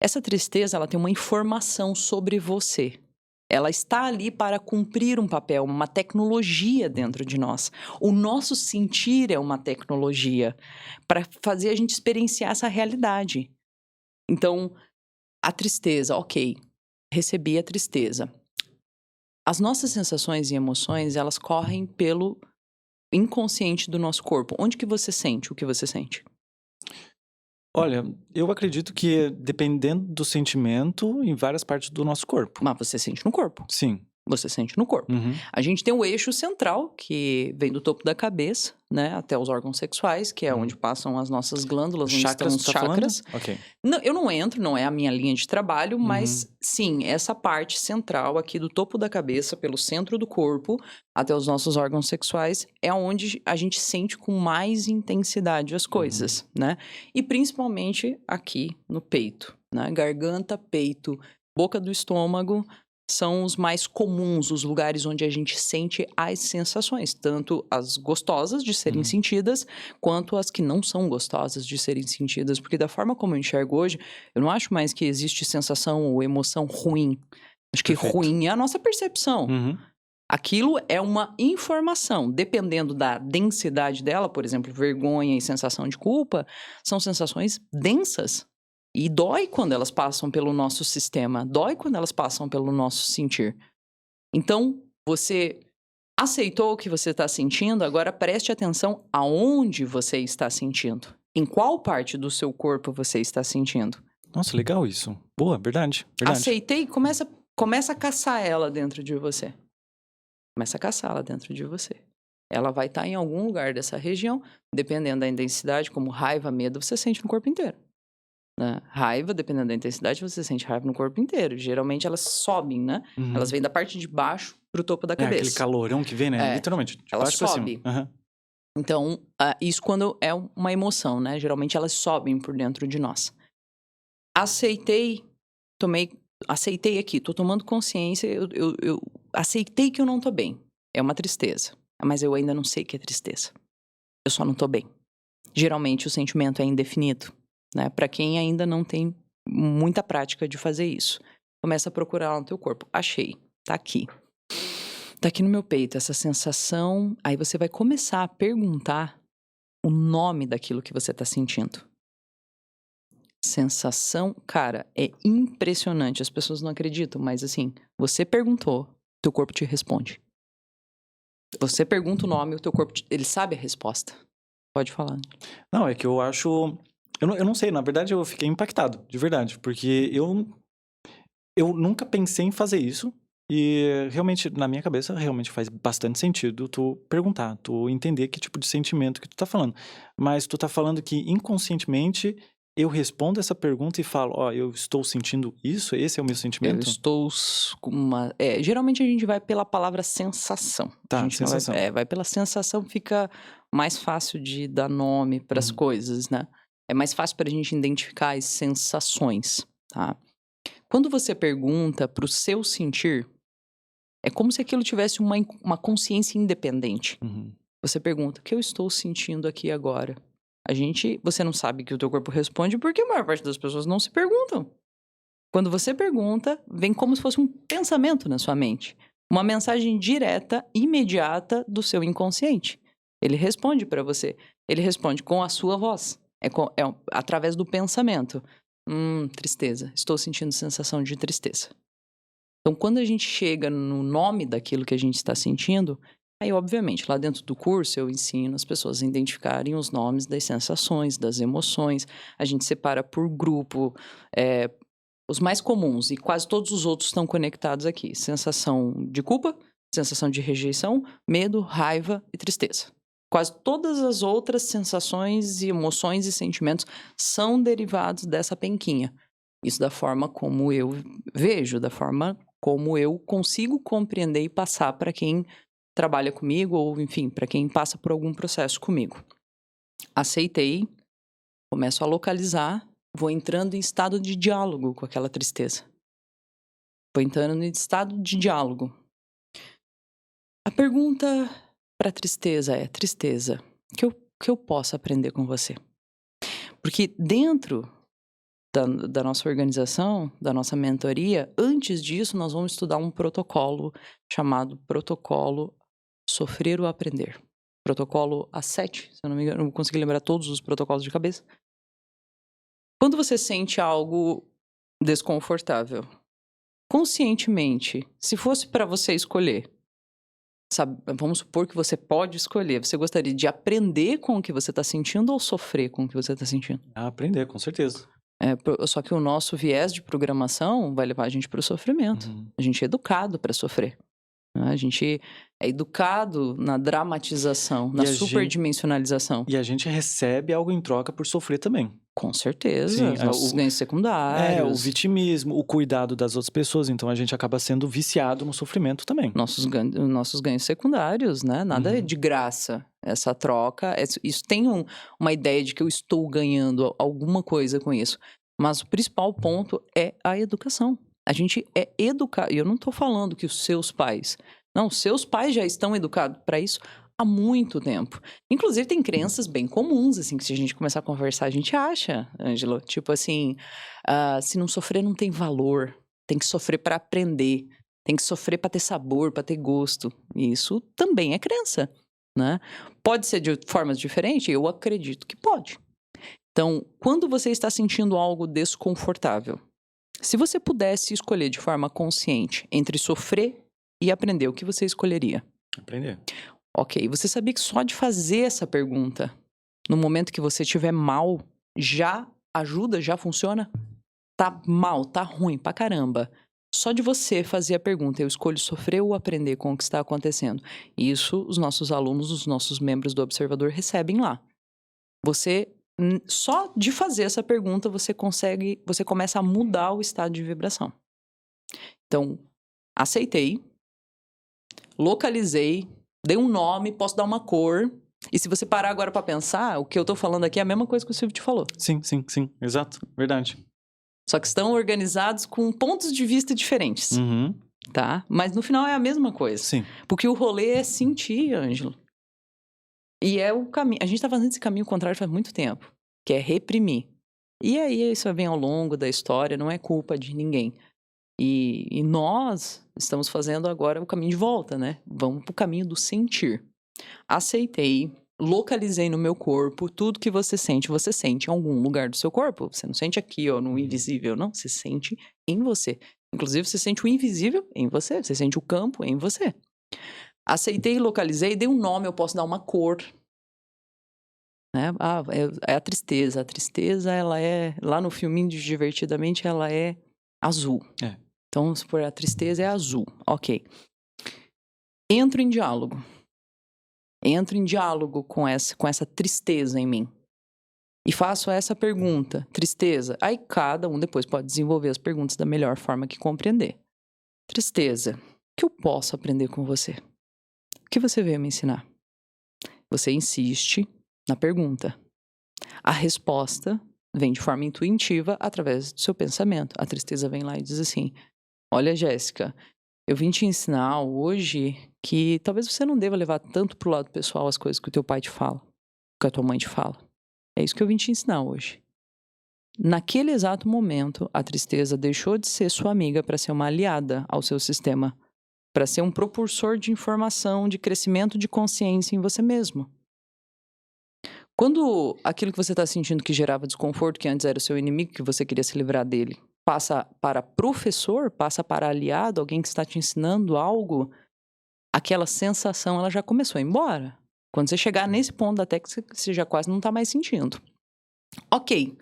Essa tristeza, ela tem uma informação sobre você. Ela está ali para cumprir um papel, uma tecnologia dentro de nós. O nosso sentir é uma tecnologia para fazer a gente experienciar essa realidade. Então, a tristeza, ok, recebi a tristeza. As nossas sensações e emoções, elas correm pelo inconsciente do nosso corpo. Onde que você sente o que você sente? Olha, eu acredito que dependendo do sentimento, em várias partes do nosso corpo. Mas você sente no corpo. Sim. Você sente no corpo. Uhum. A gente tem o eixo central, que vem do topo da cabeça, né, até os órgãos sexuais, que é onde passam as nossas glândulas, onde estão os Chakras, tu tá falando? chakras. Ok. Não, eu não entro, não é a minha linha de trabalho, mas sim, essa parte central aqui do topo da cabeça, pelo centro do corpo, até os nossos órgãos sexuais, é onde a gente sente com mais intensidade as coisas, né? E principalmente aqui no peito, né? Garganta, peito, boca do estômago são os mais comuns, os lugares onde a gente sente as sensações, tanto as gostosas de serem sentidas, quanto as que não são gostosas de serem sentidas, porque da forma como eu enxergo hoje, eu não acho mais que existe sensação ou emoção ruim. Acho que Perfeito. ruim é a nossa percepção. Aquilo é uma informação, dependendo da densidade dela, por exemplo, vergonha e sensação de culpa, são sensações densas. E dói quando elas passam pelo nosso sistema, dói quando elas passam pelo nosso sentir. Então, você aceitou o que você está sentindo, agora preste atenção aonde você está sentindo. Em qual parte do seu corpo você está sentindo. Nossa, legal isso. Boa, verdade. Aceitei, começa a caçar ela dentro de você. Começa a caçá-la dentro de você. Ela vai estar em algum lugar dessa região, dependendo da intensidade, como raiva, medo, você sente no corpo inteiro. Né? Raiva, dependendo da intensidade, você sente raiva no corpo inteiro. Geralmente elas sobem, né? Elas vêm da parte de baixo pro topo da cabeça. Aquele calorão que vem, né? Literalmente, de ela baixo pra sobe. cima. Então, isso quando é uma emoção, né? Geralmente elas sobem por dentro de nós. Aceitei aqui, tô tomando consciência, eu aceitei que eu não tô bem. É uma tristeza, mas eu ainda não sei que é tristeza. Eu só não tô bem. Geralmente o sentimento é indefinido, né? Pra quem ainda não tem muita prática de fazer isso. Começa a procurar lá no teu corpo. Achei, tá aqui. Tá aqui no meu peito essa sensação. Aí você vai começar a perguntar o nome daquilo que você tá sentindo. Sensação, cara, é impressionante. As pessoas não acreditam, mas assim, você perguntou, teu corpo te responde. Você pergunta o nome, o teu corpo, ele sabe a resposta. Pode falar. Não, é que eu acho... Eu não sei, na verdade eu fiquei impactado, de verdade. Porque eu nunca pensei em fazer isso. E realmente, na minha cabeça, realmente faz bastante sentido tu perguntar, tu entender que tipo de sentimento que tu tá falando. Mas tu tá falando que inconscientemente eu respondo essa pergunta e falo, eu estou sentindo isso? Esse é o meu sentimento? Eu estou com uma... geralmente a gente vai pela palavra sensação. Tá, a gente sensação. Vai pela sensação, fica mais fácil de dar nome para as coisas, né? É mais fácil para a gente identificar as sensações, tá? Quando você pergunta pro seu sentir, é como se aquilo tivesse uma consciência independente. Você pergunta, o que eu estou sentindo aqui agora? Você não sabe que o teu corpo responde porque a maior parte das pessoas não se perguntam. Quando você pergunta, vem como se fosse um pensamento na sua mente. Uma mensagem direta, imediata do seu inconsciente. Ele responde para você. Ele responde com a sua voz. Através do pensamento. Tristeza. Estou sentindo sensação de tristeza. Então, quando a gente chega no nome daquilo que a gente está sentindo, aí, obviamente, lá dentro do curso eu ensino as pessoas a identificarem os nomes das sensações, das emoções. A gente separa por grupo, os mais comuns, e quase todos os outros estão conectados aqui. Sensação de culpa, sensação de rejeição, medo, raiva e tristeza. Quase todas as outras sensações e emoções e sentimentos são derivados dessa penquinha. Isso da forma como eu vejo, da forma como eu consigo compreender e passar para quem trabalha comigo ou, enfim, para quem passa por algum processo comigo. Aceitei, Começo a localizar, vou entrando em estado de diálogo com aquela tristeza. Vou entrando em estado de diálogo. A pergunta para a tristeza é: tristeza, que eu posso aprender com você? Porque dentro da nossa organização, da nossa mentoria, antes disso nós vamos estudar um protocolo chamado Protocolo Sofrer ou Aprender. Protocolo A7, se eu não me engano, não consegui lembrar todos os protocolos de cabeça. Quando você sente algo desconfortável, conscientemente, se fosse para você escolher, sabe, vamos supor que você pode escolher, você gostaria de aprender com o que você está sentindo ou sofrer com o que você está sentindo? Aprender, com certeza. Só que o nosso viés de programação vai levar a gente para o sofrimento. A gente é educado para sofrer. Né? A gente é educado na dramatização, na superdimensionalização. E a gente recebe algo em troca por sofrer também. Com certeza, Sim, os ganhos secundários. O vitimismo, o cuidado das outras pessoas. Então, a gente acaba sendo viciado no sofrimento também. Nossos ganhos secundários, né? Nada é de graça. Essa troca, isso tem uma ideia de que eu estou ganhando alguma coisa com isso. Mas o principal ponto é a educação. A gente é educado. E eu não estou falando que os seus pais... Não, seus pais já estão educados para isso há muito tempo. Inclusive, tem crenças bem comuns, assim, que se a gente começar a conversar, a gente acha, Ângelo. Tipo assim, se não sofrer, não tem valor. Tem que sofrer para aprender. Tem que sofrer para ter sabor, para ter gosto. E isso também é crença, né? Pode ser de formas diferentes? Eu acredito que pode. Então, quando você está sentindo algo desconfortável, se você pudesse escolher de forma consciente entre sofrer e aprender, o que você escolheria? Aprender. Ok, você sabia que só de fazer essa pergunta, no momento que você estiver mal, já ajuda, já funciona? Tá mal, tá ruim pra caramba. Só de você fazer a pergunta, eu escolho sofrer ou aprender com o que está acontecendo. Isso, os nossos alunos, os nossos membros do Observador recebem lá. Você, só de fazer essa pergunta, você começa a mudar o estado de vibração. Então, aceitei, localizei, dei um nome, posso dar uma cor. E se você parar agora pra pensar, o que eu tô falando aqui é a mesma coisa que o Silvio te falou. Sim, exato, verdade. Só que estão organizados com pontos de vista diferentes, tá? Mas no final é a mesma coisa. Sim. Porque o rolê é sentir, Ângelo. E é o caminho. A gente tá fazendo esse caminho contrário faz muito tempo, que é reprimir. E aí isso vem ao longo da história, não é culpa de ninguém. E nós estamos fazendo agora o caminho de volta, né? Vamos pro caminho do sentir. Aceitei, localizei no meu corpo tudo que você sente em algum lugar do seu corpo. Você não sente aqui, ó, no invisível, não. Você sente em você. Inclusive, você sente o invisível em você. Você sente o campo em você. Aceitei, localizei, dei um nome, eu posso dar uma cor. Né? É a tristeza. A tristeza, ela é... Lá no filminho de Divertidamente, ela é azul. Então, vamos supor, a tristeza é azul. Ok. Entro em diálogo com essa tristeza em mim. E faço essa pergunta, tristeza. Aí cada um depois pode desenvolver as perguntas da melhor forma que compreender. Tristeza, o que eu posso aprender com você? O que você veio me ensinar? Você insiste na pergunta. A resposta vem de forma intuitiva através do seu pensamento. A tristeza vem lá e diz assim: olha, Jéssica, eu vim te ensinar hoje que talvez você não deva levar tanto pro lado pessoal as coisas que o teu pai te fala, que a tua mãe te fala. É isso que eu vim te ensinar hoje. Naquele exato momento, a tristeza deixou de ser sua amiga para ser uma aliada ao seu sistema, para ser um propulsor de informação, de crescimento de consciência em você mesmo. Quando aquilo que você está sentindo que gerava desconforto, que antes era o seu inimigo, que você queria se livrar dele, passa para professor, passa para aliado, alguém que está te ensinando algo, aquela sensação ela já começou a ir embora. Quando você chegar nesse ponto até que você já quase não está mais sentindo. Ok,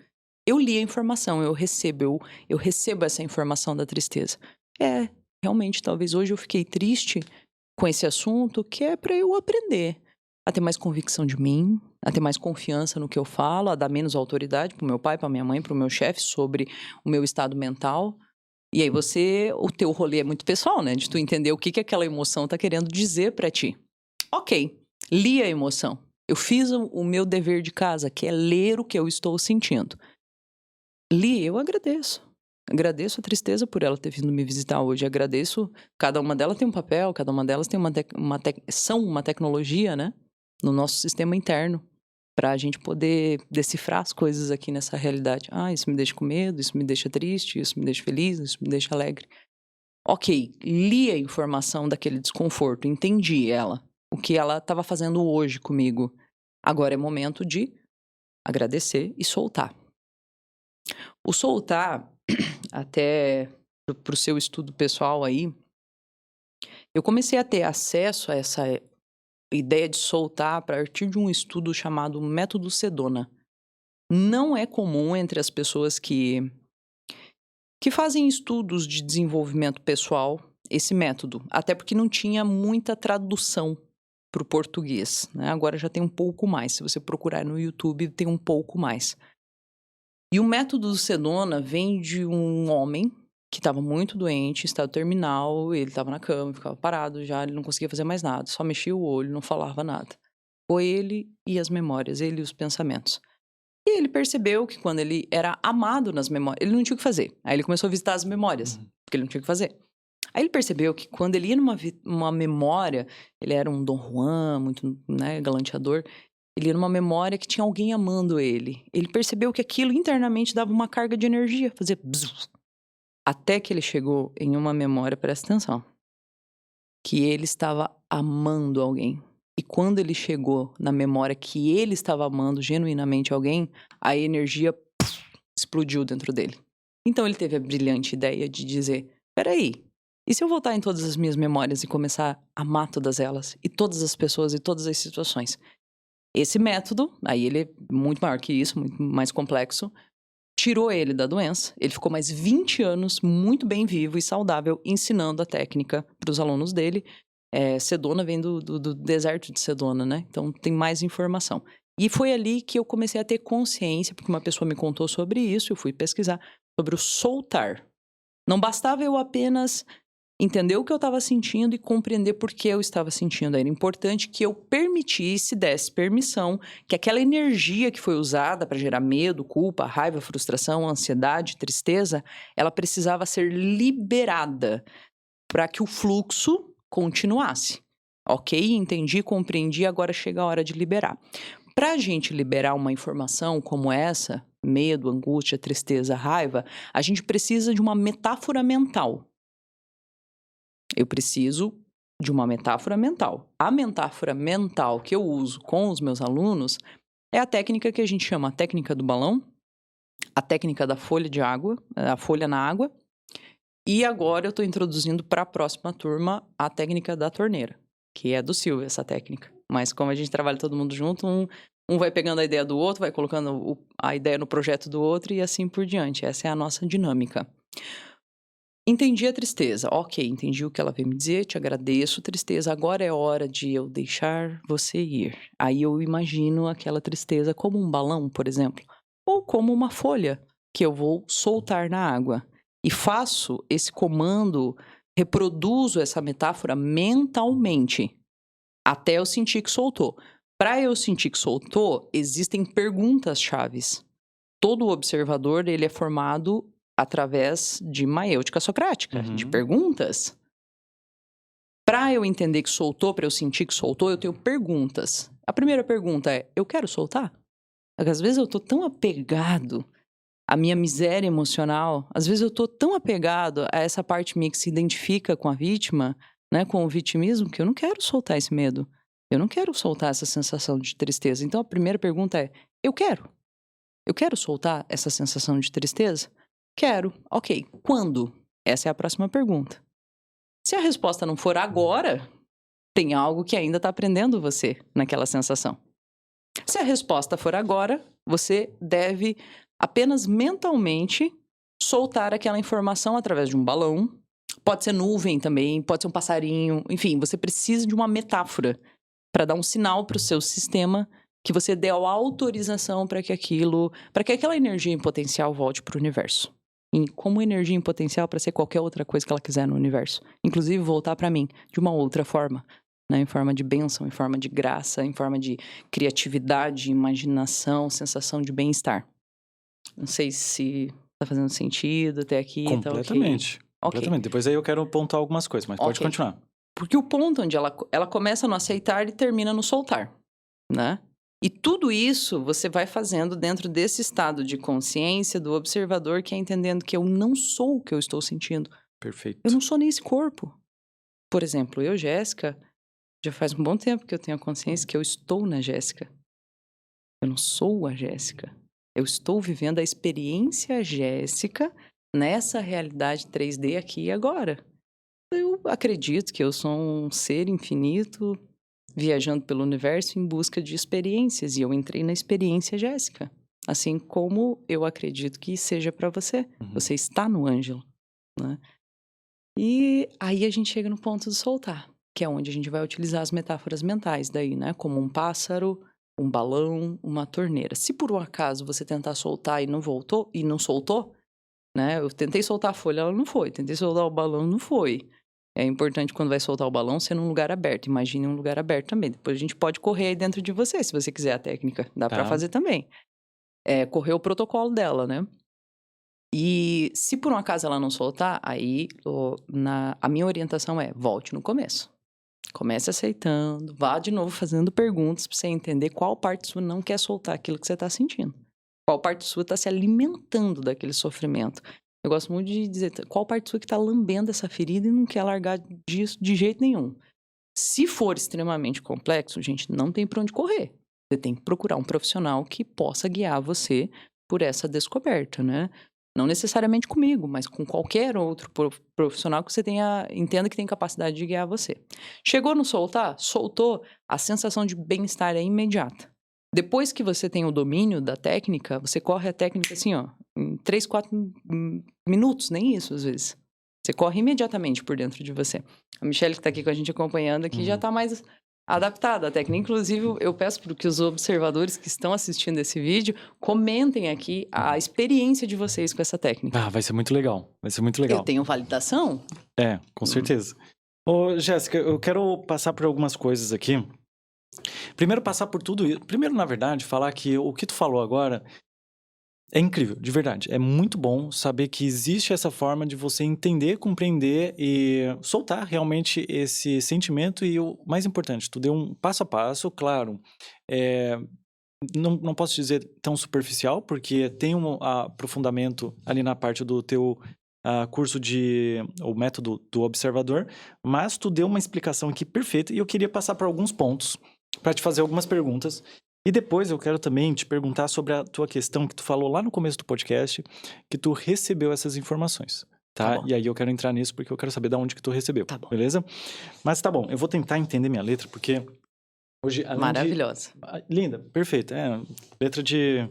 eu li a informação, eu recebo essa informação da tristeza. Realmente, talvez hoje eu fiquei triste com esse assunto, que é para eu aprender a ter mais convicção de mim, a ter mais confiança no que eu falo, a dar menos autoridade pro meu pai, pra minha mãe, pro meu chefe sobre o meu estado mental. E aí o teu rolê é muito pessoal, né? De tu entender o que aquela emoção tá querendo dizer pra ti. Ok, li a emoção. Eu fiz o meu dever de casa, que é ler o que eu estou sentindo. Li, eu agradeço. Agradeço a tristeza por ela ter vindo me visitar hoje. Agradeço. Cada uma delas tem um papel, cada uma delas tem são uma tecnologia, né? No nosso sistema interno. Pra gente poder decifrar as coisas aqui nessa realidade. Ah, isso me deixa com medo, isso me deixa triste, isso me deixa feliz, isso me deixa alegre. Ok, li a informação daquele desconforto, entendi ela. O que ela estava fazendo hoje comigo. Agora é momento de agradecer e soltar. O soltar, até pro seu estudo pessoal aí, eu comecei a ter acesso a essa ideia de soltar a partir de um estudo chamado Método Sedona. Não é comum entre as pessoas que fazem estudos de desenvolvimento pessoal esse método, até porque não tinha muita tradução para o português, né? Agora já tem um pouco mais, se você procurar no YouTube tem um pouco mais. E o método do Sedona vem de um homem que estava muito doente, estado terminal, ele estava na cama, ficava parado já, ele não conseguia fazer mais nada, só mexia o olho, não falava nada. Foi ele e as memórias, ele e os pensamentos. E ele percebeu que quando ele era amado nas memórias, ele não tinha o que fazer. Aí ele começou a visitar as memórias, porque ele não tinha o que fazer. Aí ele percebeu que quando ele ia numa memória, ele era um Dom Juan, muito, né, galanteador, ele ia numa memória que tinha alguém amando ele. Ele percebeu que aquilo internamente dava uma carga de energia, fazia bzz. Até que ele chegou em uma memória, presta atenção, que ele estava amando alguém. E quando ele chegou na memória que ele estava amando genuinamente alguém, a energia explodiu dentro dele. Então ele teve a brilhante ideia de dizer, peraí, e se eu voltar em todas as minhas memórias e começar a amar todas elas, e todas as pessoas e todas as situações? Esse método, aí ele é muito maior que isso, muito mais complexo, tirou ele da doença. Ele ficou mais 20 anos muito bem vivo e saudável, ensinando a técnica para os alunos dele. Sedona vem do deserto de Sedona, né? Então tem mais informação. E foi ali que eu comecei a ter consciência, porque uma pessoa me contou sobre isso, eu fui pesquisar sobre o soltar. Não bastava eu apenas entender o que eu estava sentindo e compreender por que eu estava sentindo. Era importante que eu permitisse, desse permissão, que aquela energia que foi usada para gerar medo, culpa, raiva, frustração, ansiedade, tristeza, ela precisava ser liberada para que o fluxo continuasse. Ok? Entendi, compreendi, agora chega a hora de liberar. Para a gente liberar uma informação como essa, medo, angústia, tristeza, raiva, a gente precisa de uma metáfora mental. Eu preciso de uma metáfora mental. A metáfora mental que eu uso com os meus alunos é a técnica que a gente chama a técnica do balão, a técnica da folha de água, a folha na água, e agora eu estou introduzindo para a próxima turma a técnica da torneira, que é do Silvio, essa técnica. Mas como a gente trabalha todo mundo junto, um vai pegando a ideia do outro, vai colocando a ideia no projeto do outro e assim por diante. Essa é a nossa dinâmica. Entendi a tristeza. Ok, entendi o que ela veio me dizer, te agradeço, tristeza. Agora é hora de eu deixar você ir. Aí eu imagino aquela tristeza como um balão, por exemplo, ou como uma folha que eu vou soltar na água. E faço esse comando, reproduzo essa metáfora mentalmente, até eu sentir que soltou. Para eu sentir que soltou, existem perguntas-chaves. Todo observador, ele é formado através de maêutica socrática, de perguntas. Para eu entender que soltou, para eu sentir que soltou, eu tenho perguntas. A primeira pergunta é, eu quero soltar? Porque às vezes eu tô tão apegado à minha miséria emocional, às vezes eu tô tão apegado a essa parte minha que se identifica com a vítima, né, com o vitimismo, que eu não quero soltar esse medo. Eu não quero soltar essa sensação de tristeza. Então a primeira pergunta é, eu quero? Eu quero soltar essa sensação de tristeza? Quero. Ok. Quando? Essa é a próxima pergunta. Se a resposta não for agora, tem algo que ainda está prendendo você naquela sensação. Se a resposta for agora, você deve apenas mentalmente soltar aquela informação através de um balão. Pode ser nuvem também, pode ser um passarinho. Enfim, você precisa de uma metáfora para dar um sinal para o seu sistema que você deu autorização para que aquela energia em potencial volte para o universo. E como energia em potencial para ser qualquer outra coisa que ela quiser no universo. Inclusive voltar para mim de uma outra forma, né? Em forma de bênção, em forma de graça, em forma de criatividade, imaginação, sensação de bem-estar. Não sei se tá fazendo sentido até aqui, tá ok? Completamente. Completamente. Depois aí eu quero pontuar algumas coisas, mas pode Ok. continuar. Porque o ponto onde ela começa no aceitar e termina no soltar, né? E tudo isso você vai fazendo dentro desse estado de consciência do observador que é entendendo que eu não sou o que eu estou sentindo. Perfeito. Eu não sou nesse corpo. Por exemplo, eu, Jéssica, já faz um bom tempo que eu tenho a consciência que eu estou na Jéssica. Eu não sou a Jéssica. Eu estou vivendo a experiência Jéssica nessa realidade 3D aqui e agora. Eu acredito que eu sou um ser infinito viajando pelo universo em busca de experiências e eu entrei na experiência Jéssica. Assim como eu acredito que seja para você. Uhum. Você está no Ângelo, né? E aí a gente chega no ponto do soltar, que é onde a gente vai utilizar as metáforas mentais daí, né? Como um pássaro, um balão, uma torneira. Se por um acaso você tentar soltar e não voltou, e não soltou, né? Eu tentei soltar a folha, ela não foi. Tentei soltar o balão, não foi. É importante quando vai soltar o balão ser num lugar aberto. Imagine um lugar aberto também. Depois a gente pode correr aí dentro de você, se você quiser a técnica. Dá pra Tá. fazer também. É correr o protocolo dela, né? E se por um acaso ela não soltar, aí a minha orientação é volte no começo. Comece aceitando, vá de novo fazendo perguntas pra você entender qual parte sua não quer soltar aquilo que você tá sentindo. Qual parte sua tá se alimentando daquele sofrimento. Eu gosto muito de dizer, qual parte sua que tá lambendo essa ferida e não quer largar disso de jeito nenhum. Se for extremamente complexo, gente, não tem pra onde correr. Você tem que procurar um profissional que possa guiar você por essa descoberta, né? Não necessariamente comigo, mas com qualquer outro profissional que você entenda que tem capacidade de guiar você. Chegou no soltar? Soltou, a sensação de bem-estar é imediata. Depois que você tem o domínio da técnica, você corre a técnica assim, ó, em 3, 4 minutos, nem isso às vezes. Você corre imediatamente por dentro de você. A Michelle que tá aqui com a gente acompanhando aqui já tá mais adaptada à técnica. Inclusive, eu peço para que os observadores que estão assistindo esse vídeo comentem aqui a experiência de vocês com essa técnica. Ah, vai ser muito legal. Vai ser muito legal. Eu tenho validação? É, com certeza. Ô, Jéssica, eu quero passar por algumas coisas aqui. Primeiro, passar por tudo isso. Primeiro, na verdade, falar que o que tu falou agora é incrível, de verdade. É muito bom saber que existe essa forma de você entender, compreender e soltar realmente esse sentimento. E o mais importante, tu deu um passo a passo, claro. Não posso dizer tão superficial, porque tem um aprofundamento ali na parte do teu curso o método do observador, mas tu deu uma explicação aqui perfeita e eu queria passar por alguns pontos para te fazer algumas perguntas. E depois eu quero também te perguntar sobre a tua questão que tu falou lá no começo do podcast, que tu recebeu essas informações, tá? Tá bom. E aí eu quero entrar nisso porque eu quero saber de onde que tu recebeu, Tá bom. beleza? Mas tá bom, eu vou tentar entender minha letra, porque hoje, além Maravilhosa. linda, perfeita. Letra de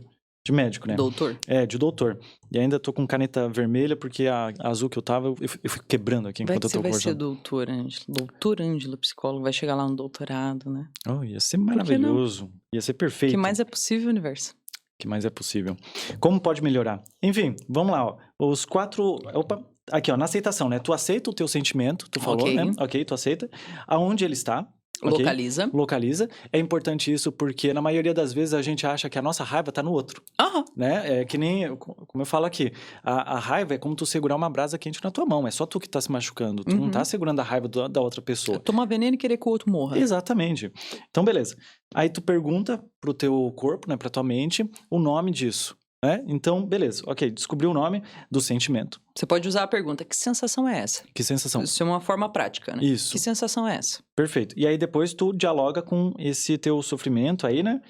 médico, né? Doutor. De doutor. E ainda tô com caneta vermelha, porque a azul que eu tava, eu fico quebrando aqui Vai enquanto que eu você tô vai ser conversando. doutor Ângelo. Doutor Ângelo, psicólogo, vai chegar lá no doutorado, né? Oh, ia ser que não? maravilhoso. Ia ser O perfeito. que mais é possível, universo? Que mais é possível. Como pode melhorar? Enfim, vamos lá, ó. Os 4... Opa, aqui, ó, na aceitação, né? Tu aceita o teu sentimento, tu falou, Ok. né? Ok, tu aceita. Aonde ele está. ok? Localiza. Localiza. É importante isso porque na maioria das vezes a gente acha que a nossa raiva tá no outro, Aham. né? É que nem, como eu falo aqui, a raiva é como tu segurar uma brasa quente na tua mão. É só tu que tá se machucando. Tu não tá segurando a raiva da outra pessoa. Tomar veneno e querer que o outro morra. Exatamente. Então, beleza. Aí tu pergunta pro teu corpo, né, pra tua mente, o nome disso, né? Então, beleza. Ok, descobriu o nome do sentimento. Você pode usar a pergunta, que sensação é essa? Que sensação? Isso é uma forma prática, né? Isso. Que sensação é essa? Perfeito. E aí depois tu dialoga com esse teu sofrimento aí, né?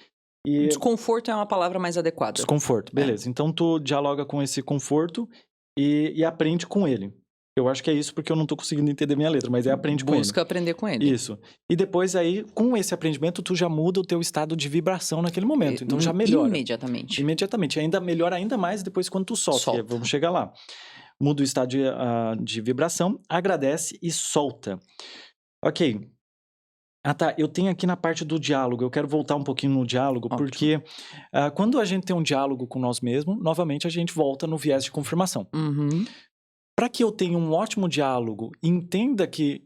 E Desconforto é uma palavra mais adequada. desconforto, beleza. Então tu dialoga com esse conforto e aprende com ele. Eu acho que é isso porque eu não tô conseguindo entender minha letra, mas aprende com ele. Busca aprender com ele. Isso. E depois aí, com esse aprendimento, tu já muda o teu estado de vibração naquele momento. Então já melhora. Imediatamente. Imediatamente. Ainda melhora ainda mais depois quando tu solta. Solta. Vamos chegar lá. Muda o estado de vibração, agradece e solta. Ok. Ah, tá. Eu tenho aqui na parte do diálogo. Eu quero voltar um pouquinho no diálogo, Ótimo. porque quando a gente tem um diálogo com nós mesmos, novamente a gente volta no viés de confirmação. Uhum. Para que eu tenha um ótimo diálogo, entenda que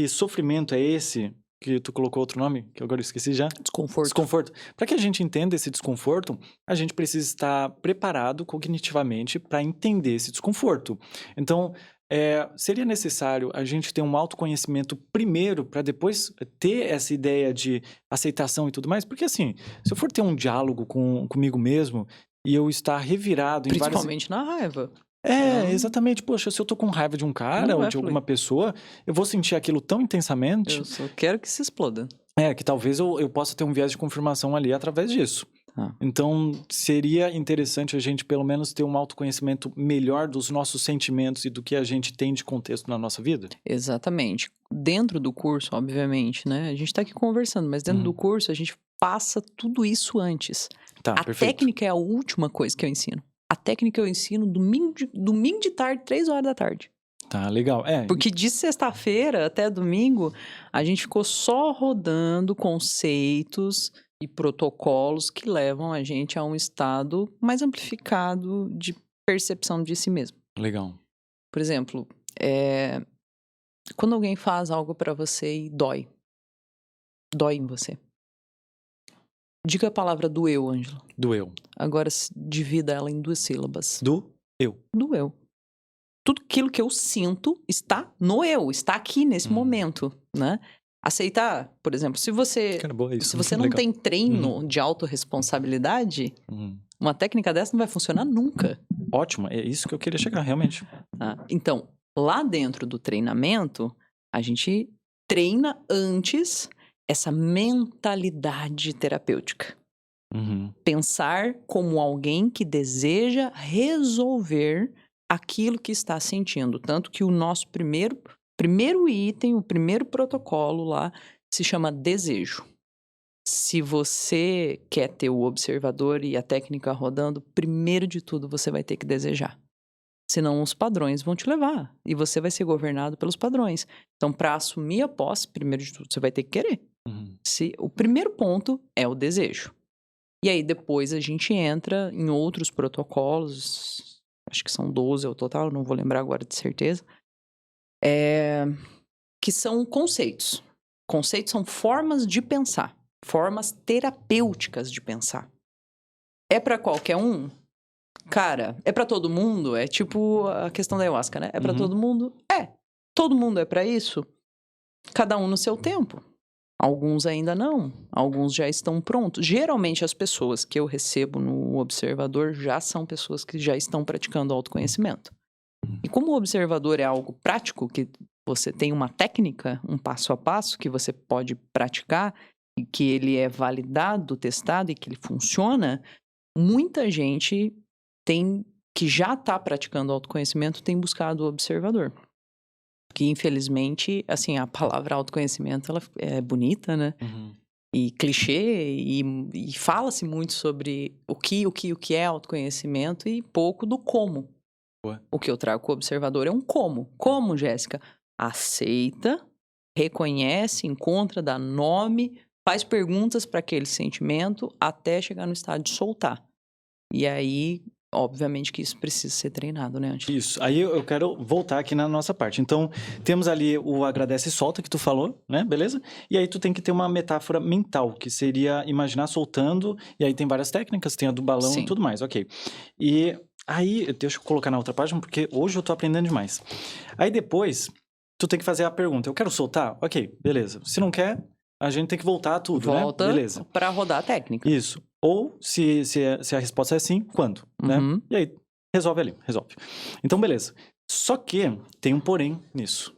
sofrimento é esse, que tu colocou outro nome, que eu agora esqueci já. Desconforto. Desconforto. Para que a gente entenda esse desconforto, a gente precisa estar preparado cognitivamente para entender esse desconforto. Então, seria necessário a gente ter um autoconhecimento primeiro para depois ter essa ideia de aceitação e tudo mais? Porque assim, se eu for ter um diálogo comigo mesmo e eu estar revirado em Principalmente na raiva. exatamente. Poxa, se eu tô com raiva de um cara Não ou vai de fluir. alguma pessoa, eu vou sentir aquilo tão intensamente Eu só quero que se exploda. que talvez eu possa ter um viés de confirmação ali através disso. Então, seria interessante a gente, pelo menos, ter um autoconhecimento melhor dos nossos sentimentos e do que a gente tem de contexto na nossa vida? Exatamente. Dentro do curso, obviamente, né? A gente tá aqui conversando, mas dentro do curso a gente passa tudo isso antes. Tá, A perfeito. técnica é a última coisa que eu ensino. A técnica eu ensino domingo de tarde, 3 horas da tarde. Tá, legal. Porque de sexta-feira até domingo, a gente ficou só rodando conceitos e protocolos que levam a gente a um estado mais amplificado de percepção de si mesmo. Legal. Por exemplo, quando alguém faz algo pra você e dói em você. Diga a palavra doeu, Ângelo. Doeu. Agora divida ela em 2 sílabas. Doeu. Doeu. Tudo aquilo que eu sinto está no eu, está aqui nesse momento, né? Aceitar, por exemplo, se você Cara, boa isso. se você não Legal. tem treino de autorresponsabilidade, uma técnica dessa não vai funcionar nunca. Ótimo, é isso que eu queria chegar, realmente. Tá? Então, lá dentro do treinamento, a gente treina antes essa mentalidade terapêutica. Pensar como alguém que deseja resolver aquilo que está sentindo. Tanto que o nosso primeiro item, o primeiro protocolo lá, se chama desejo. Se você quer ter o observador e a técnica rodando, primeiro de tudo você vai ter que desejar. Senão os padrões vão te levar e você vai ser governado pelos padrões. Então, para assumir a posse, primeiro de tudo, você vai ter que querer. O primeiro ponto é o desejo. E aí, depois a gente entra em outros protocolos, acho que são 12 ao total, não vou lembrar agora de certeza, que são conceitos. Conceitos são formas de pensar, formas terapêuticas de pensar. É para qualquer um? Cara, é para todo mundo? É tipo a questão da ayahuasca, né? É para todo mundo? Todo mundo é para isso? Cada um no seu tempo. Alguns ainda não, alguns já estão prontos. Geralmente as pessoas que eu recebo no observador já são pessoas que já estão praticando autoconhecimento. E como o observador é algo prático, que você tem uma técnica, um passo a passo que você pode praticar e que ele é validado, testado e que ele funciona, muita gente que já está praticando autoconhecimento tem buscado o observador. Que infelizmente, assim, a palavra autoconhecimento, ela é bonita, né? E clichê, e fala-se muito sobre o que é autoconhecimento e pouco do como. O que eu trago com o observador é um como. Como, Jéssica? Aceita, reconhece, encontra, dá nome, faz perguntas para aquele sentimento até chegar no estado de soltar. E aí, obviamente que isso precisa ser treinado, né, Ângelo? Isso. Aí eu quero voltar aqui na nossa parte. Então, temos ali o agradece e solta que tu falou, né? Beleza? E aí tu tem que ter uma metáfora mental, que seria imaginar soltando, e aí tem várias técnicas, tem a do balão e tudo mais, ok. E aí, deixa eu colocar na outra página, porque hoje eu tô aprendendo demais. Aí depois, tu tem que fazer a pergunta, eu quero soltar? Ok, beleza. Se não quer, a gente tem que voltar a tudo, né? Beleza. Para rodar a técnica. Isso. Ou, se a resposta é sim, quando, né? E aí, resolve ali, resolve. Então, beleza. Só que tem um porém nisso.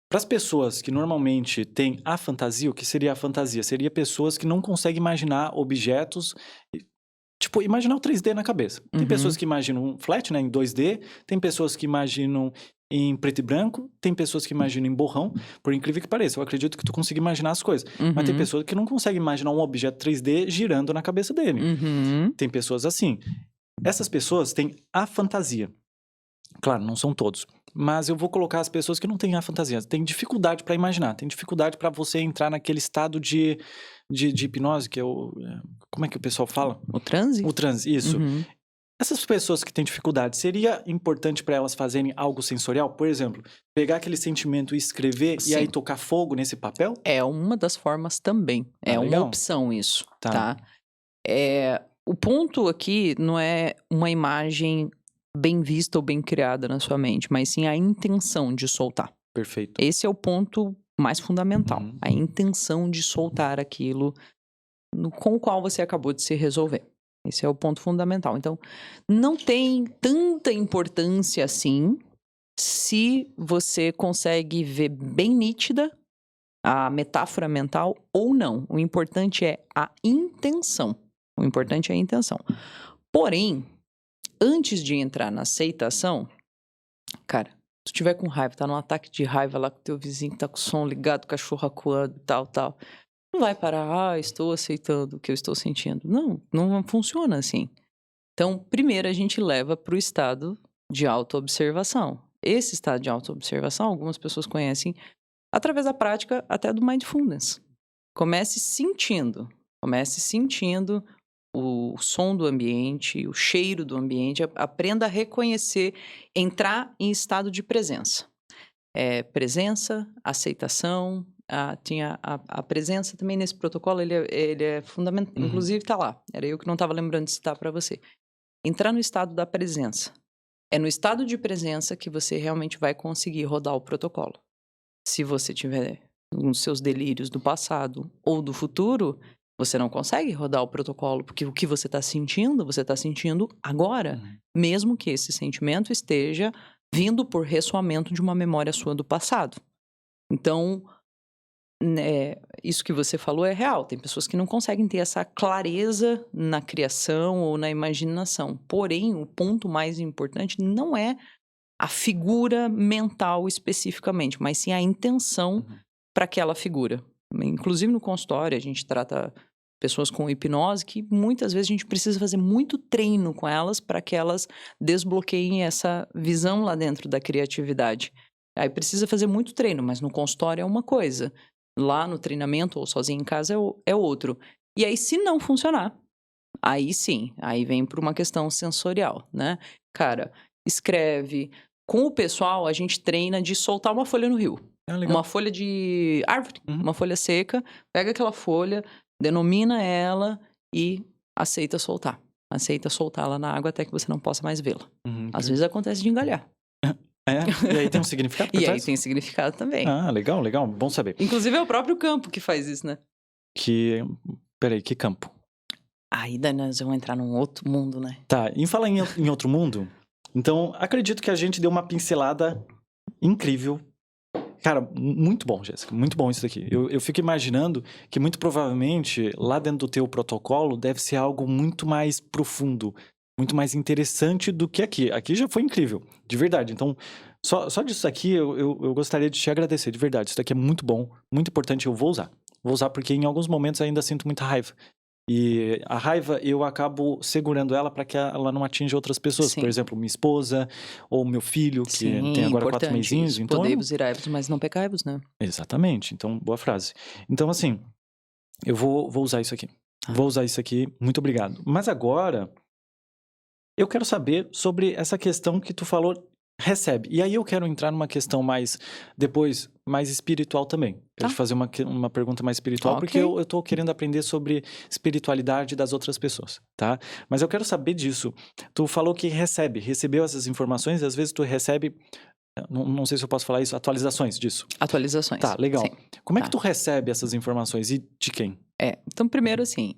Para as pessoas que normalmente têm a fantasia, o que seria a fantasia? Seria pessoas que não conseguem imaginar objetos, tipo, imaginar o 3D na cabeça. Tem pessoas que imaginam flat, né, em 2D, tem pessoas que imaginam em preto e branco, tem pessoas que imaginam em borrão, por incrível que pareça, eu acredito que tu consiga imaginar as coisas, mas tem pessoas que não conseguem imaginar um objeto 3D girando na cabeça dele. Tem pessoas assim. Essas pessoas têm a fantasia. Claro, não são todos, mas eu vou colocar as pessoas que não têm a fantasia, têm dificuldade para imaginar, tem dificuldade para você entrar naquele estado de hipnose, que é o... Como é que o pessoal fala? O transe? O transe, isso. Essas pessoas que têm dificuldade, seria importante para elas fazerem algo sensorial? Por exemplo, pegar aquele sentimento e escrever e aí Sim. tocar fogo nesse papel? É uma das formas também. É uma legal. opção isso, Tá. tá? O ponto aqui não é uma imagem bem vista ou bem criada na sua mente, mas sim a intenção de soltar. Perfeito. Esse é o ponto mais fundamental. Uhum. A intenção de soltar aquilo com o qual você acabou de se resolver. Esse é o ponto fundamental. Então, não tem tanta importância assim se você consegue ver bem nítida a metáfora mental ou não. O importante é a intenção. O importante é a intenção. Porém, antes de entrar na aceitação, cara, se tu tiver com raiva, tá num ataque de raiva lá com teu vizinho que tá com o som ligado, cachorro acuando, tal. Não vai parar, estou aceitando o que eu estou sentindo. Não funciona assim. Então, primeiro a gente leva para o estado de autoobservação. Esse estado de autoobservação, algumas pessoas conhecem através da prática até do mindfulness. Comece sentindo o som do ambiente, o cheiro do ambiente, aprenda a reconhecer, entrar em estado de presença. Presença, aceitação, tinha a presença também nesse protocolo, ele é fundamental, inclusive tá lá, era eu que não estava lembrando de citar para você. Entrar no estado da presença. É no estado de presença que você realmente vai conseguir rodar o protocolo. Se você tiver nos seus delírios do passado ou do futuro, você não consegue rodar o protocolo, porque o que você está sentindo agora, mesmo que esse sentimento esteja vindo por ressoamento de uma memória sua do passado. Então, isso que você falou é real. Tem pessoas que não conseguem ter essa clareza na criação ou na imaginação. Porém, o ponto mais importante não é a figura mental especificamente, mas sim a intenção para aquela figura. Inclusive no consultório, a gente trata pessoas com hipnose que muitas vezes a gente precisa fazer muito treino com elas para que elas desbloqueiem essa visão lá dentro da criatividade. Aí precisa fazer muito treino, mas no consultório é uma coisa. Lá no treinamento ou sozinho em casa é outro. E aí, se não funcionar, aí sim, aí vem para uma questão sensorial, né? Cara, escreve. Com o pessoal, a gente treina de soltar uma folha no rio. Uma folha de árvore, uma folha seca. Pega aquela folha, denomina ela e aceita soltar. Aceita soltá-la na água até que você não possa mais vê-la. Às vezes acontece de engalhar. E aí tem um significado por E trás? aí tem significado também. Ah, legal, bom saber. Inclusive é o próprio campo que faz isso, né? Peraí, que campo? Aí daí nós vamos entrar num outro mundo, né? Tá, em falar em outro mundo, então acredito que a gente deu uma pincelada incrível. Cara, muito bom, Jéssica, muito bom isso daqui. Eu fico imaginando que muito provavelmente lá dentro do teu protocolo deve ser algo muito mais profundo, muito mais interessante do que aqui. Aqui já foi incrível, de verdade. Então, só disso aqui eu gostaria de te agradecer, de verdade. Isso daqui é muito bom, muito importante, eu vou usar. Vou usar porque em alguns momentos ainda sinto muita raiva. E a raiva, eu acabo segurando ela para que ela não atinja outras pessoas. Sim. Por exemplo, minha esposa ou meu filho, que Sim, tem agora 4 mesinhos. Então, podei-vos irai-vos, mas não pecai-vos, né? Exatamente. Então, boa frase. Então, assim, eu vou usar isso aqui. Vou usar isso aqui. Muito obrigado. Mas agora, eu quero saber sobre essa questão que tu falou, recebe. E aí eu quero entrar numa questão mais espiritual também. Quero te fazer uma pergunta mais espiritual, porque eu tô querendo aprender sobre espiritualidade das outras pessoas, tá? Mas eu quero saber disso. Tu falou que recebeu essas informações, e às vezes tu recebe, não sei se eu posso falar isso, atualizações disso. Atualizações. Tá, legal. Sim. Como é que tu recebe essas informações e de quem? Então primeiro assim,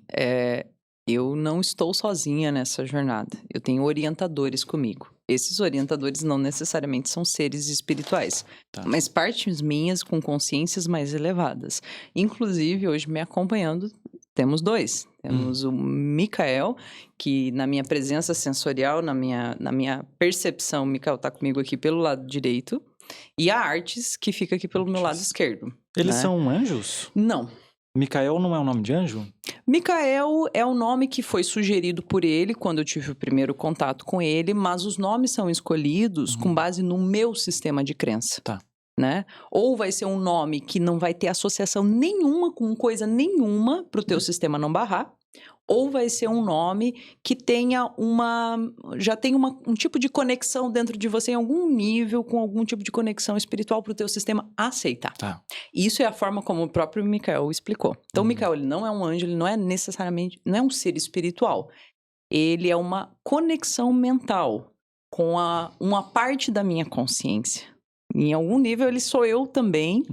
eu não estou sozinha nessa jornada. Eu tenho orientadores comigo. Esses orientadores não necessariamente são seres espirituais, mas partes minhas com consciências mais elevadas. Inclusive, hoje me acompanhando, temos 2. Temos o Mikael, que na minha presença sensorial, na minha percepção, o Mikael está comigo aqui pelo lado direito, e a Artes, que fica aqui pelo meu lado esquerdo. Eles são anjos? Não. Mikael não é o nome de anjo? Mikael é o nome que foi sugerido por ele quando eu tive o primeiro contato com ele, mas os nomes são escolhidos com base no meu sistema de crença. Tá. Né? Ou vai ser um nome que não vai ter associação nenhuma com coisa nenhuma para o teu sistema não barrar. ou vai ser um nome que tenha já tem um tipo de conexão dentro de você em algum nível, com algum tipo de conexão espiritual para o teu sistema aceitar. Tá. Isso é a forma como o próprio Michael explicou. Então, o Michael, ele não é um anjo, ele não é necessariamente, não é um ser espiritual. Ele é uma conexão mental com uma parte da minha consciência. Em algum nível, ele sou eu também.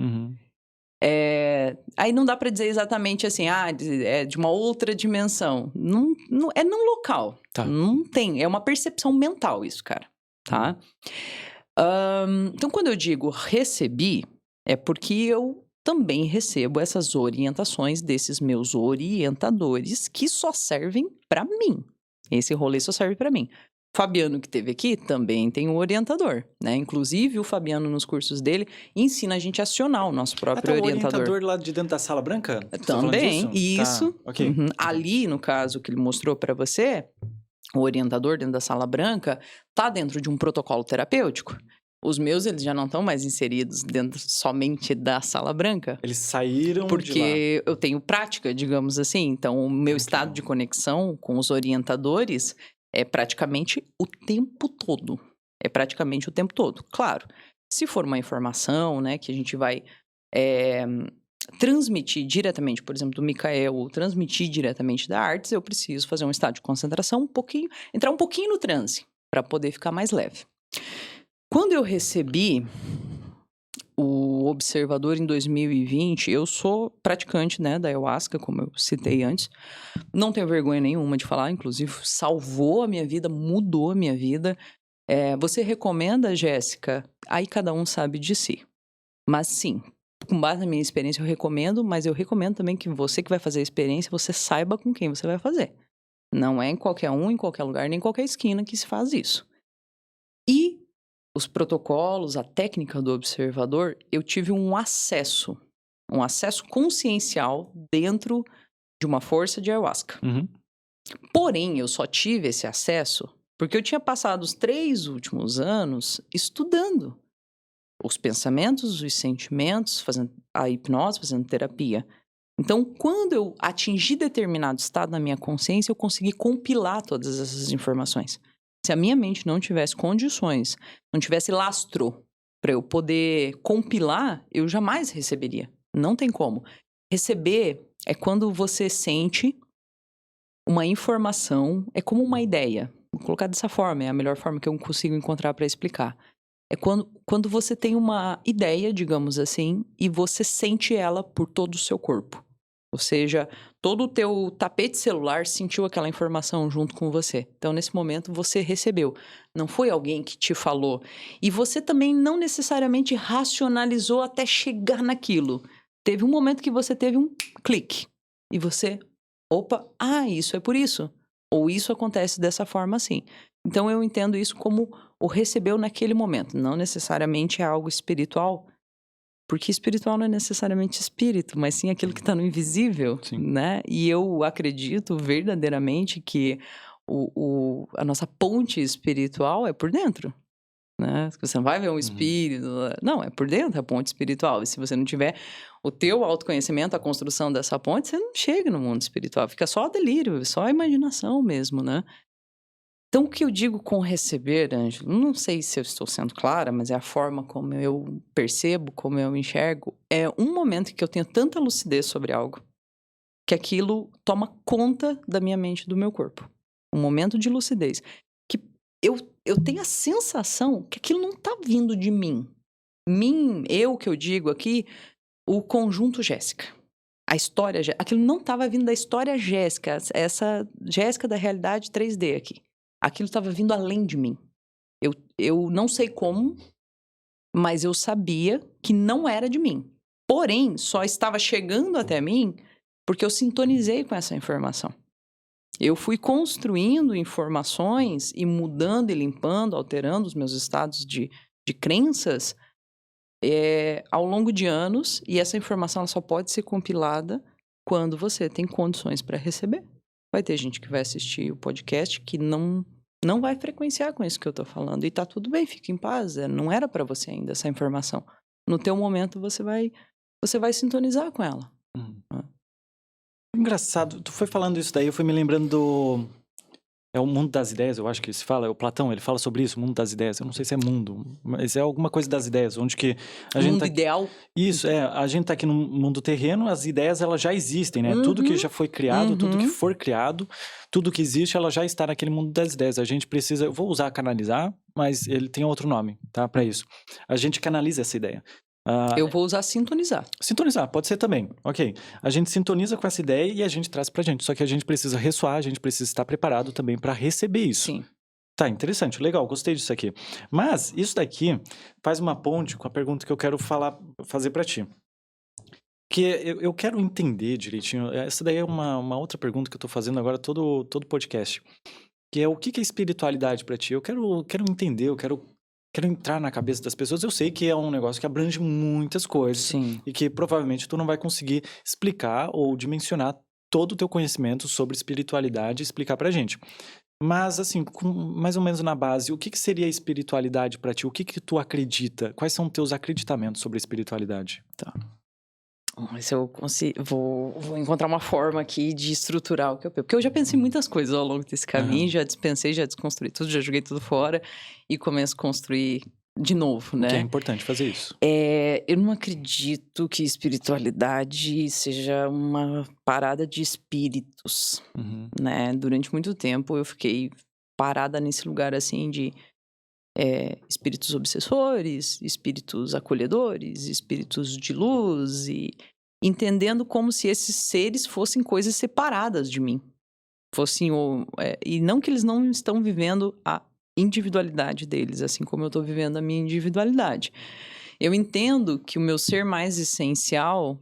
Aí não dá para dizer exatamente assim, é de uma outra dimensão. Não, é não local. Tá. Não tem. É uma percepção mental isso, cara. Tá? Então, quando eu digo recebi, é porque eu também recebo essas orientações desses meus orientadores que só servem para mim. Esse rolê só serve para mim. Fabiano, que esteve aqui, também tem um orientador, né? Inclusive, o Fabiano, nos cursos dele, ensina a gente a acionar o nosso próprio o orientador. orientador lá de dentro da sala branca? Você Também, tá falando disso? isso. Tá, ok. Ali, no caso, que ele mostrou para você, o orientador dentro da sala branca tá dentro de um protocolo terapêutico. Os meus, eles já não estão mais inseridos dentro somente da sala branca. Eles saíram de lá. Porque eu tenho prática, digamos assim. Então, o meu estado de conexão com os orientadores é praticamente o tempo todo. É praticamente o tempo todo. Claro, se for uma informação, né, que a gente vai transmitir diretamente, por exemplo, do Michael, ou transmitir diretamente da Artes, eu preciso fazer um estado de concentração entrar um pouquinho no transe, para poder ficar mais leve. Quando eu recebi o observador em 2020, eu sou praticante, né, da ayahuasca, como eu citei antes. Não tenho vergonha nenhuma de falar, inclusive salvou a minha vida, mudou a minha vida. Você recomenda, Jéssica? Aí cada um sabe de si. Mas sim, com base na minha experiência eu recomendo, mas eu recomendo também que você que vai fazer a experiência, você saiba com quem você vai fazer. Não é em qualquer lugar, nem em qualquer esquina que se faz isso. E os protocolos, a técnica do observador, eu tive um acesso consciencial dentro de uma força de ayahuasca. Porém, eu só tive esse acesso porque eu tinha passado os 3 últimos anos estudando os pensamentos, os sentimentos, fazendo a hipnose, fazendo terapia. Então, quando eu atingi determinado estado na minha consciência, eu consegui compilar todas essas informações. Se a minha mente não tivesse condições, não tivesse lastro para eu poder compilar, eu jamais receberia. Não tem como. Receber é quando você sente uma informação, é como uma ideia. Vou colocar dessa forma, é a melhor forma que eu consigo encontrar para explicar. É quando você tem uma ideia, digamos assim, e você sente ela por todo o seu corpo. Ou seja, todo o teu tapete celular sentiu aquela informação junto com você. Então, nesse momento, você recebeu. Não foi alguém que te falou. E você também não necessariamente racionalizou até chegar naquilo. Teve um momento que você teve um clique. E você, isso é por isso. Ou isso acontece dessa forma assim. Então, eu entendo isso como o recebeu naquele momento. Não necessariamente é algo espiritual. Porque espiritual não é necessariamente espírito, mas sim aquilo que está no invisível, né? E eu acredito verdadeiramente que a nossa ponte espiritual é por dentro, né? Você não vai ver um espírito, não, é por dentro a ponte espiritual. E se você não tiver o teu autoconhecimento, a construção dessa ponte, você não chega no mundo espiritual, fica só delírio, só a imaginação mesmo, né? Então, o que eu digo com receber, Ângelo, não sei se eu estou sendo clara, mas é a forma como eu percebo, como eu enxergo, é um momento que eu tenho tanta lucidez sobre algo, que aquilo toma conta da minha mente e do meu corpo. Um momento de lucidez. Que eu tenho a sensação que aquilo não está vindo de mim. Eu que eu digo aqui, o conjunto Jéssica. A história, aquilo não estava vindo da história Jéssica, essa Jéssica da realidade 3D aqui. Aquilo estava vindo além de mim. Eu não sei como, mas eu sabia que não era de mim. Porém, só estava chegando até mim porque eu sintonizei com essa informação. Eu fui construindo informações e mudando e limpando, alterando os meus estados de crenças ao longo de anos. E essa informação ela só pode ser compilada quando você tem condições para receber. Vai ter gente que vai assistir o podcast que não vai frequenciar com isso que eu tô falando. E tá tudo bem, fica em paz. Não era para você ainda essa informação. No teu momento, você vai sintonizar com ela. Engraçado, tu foi falando isso daí, eu fui me lembrando do... É o mundo das ideias, eu acho que se fala, é o Platão, ele fala sobre isso, o mundo das ideias. Eu não sei se é mundo, mas é alguma coisa das ideias, onde que a O gente mundo tá... ideal. Isso, a gente tá aqui no mundo terreno, as ideias elas já existem, né? Tudo que já foi criado, tudo que for criado, tudo que existe, ela já está naquele mundo das ideias. A gente precisa, eu vou usar canalizar, mas ele tem outro nome, tá? Para isso. A gente canaliza essa ideia. Eu vou usar sintonizar. Sintonizar, pode ser também, ok. A gente sintoniza com essa ideia e a gente traz pra gente. Só que a gente precisa ressoar, a gente precisa estar preparado também para receber isso. Sim. Tá, interessante, legal, gostei disso aqui. Mas isso daqui faz uma ponte com a pergunta que eu quero fazer para ti. Que eu quero entender direitinho. Essa daí é uma outra pergunta que eu tô fazendo agora todo podcast. Que é o que é espiritualidade para ti? Eu quero entender, eu quero entrar na cabeça das pessoas. Eu sei que é um negócio que abrange muitas coisas. Sim. E que provavelmente tu não vai conseguir explicar ou dimensionar todo o teu conhecimento sobre espiritualidade e explicar pra gente. Mas, assim, mais ou menos na base, o que seria espiritualidade pra ti? O que tu acredita? Quais são teus acreditamentos sobre a espiritualidade? Tá. Mas eu vou encontrar uma forma aqui de estruturar o que eu penso. Porque eu já pensei em muitas coisas ao longo desse caminho, já dispensei, já desconstruí tudo, já joguei tudo fora e começo a construir de novo, né? Que é importante fazer isso. Eu não acredito que espiritualidade seja uma parada de espíritos, né? Durante muito tempo eu fiquei parada nesse lugar assim de espíritos obsessores, espíritos acolhedores, espíritos de luz e entendendo como se esses seres fossem coisas separadas de mim. E não que eles não estão vivendo a individualidade deles, assim como eu estou vivendo a minha individualidade. Eu entendo que o meu ser mais essencial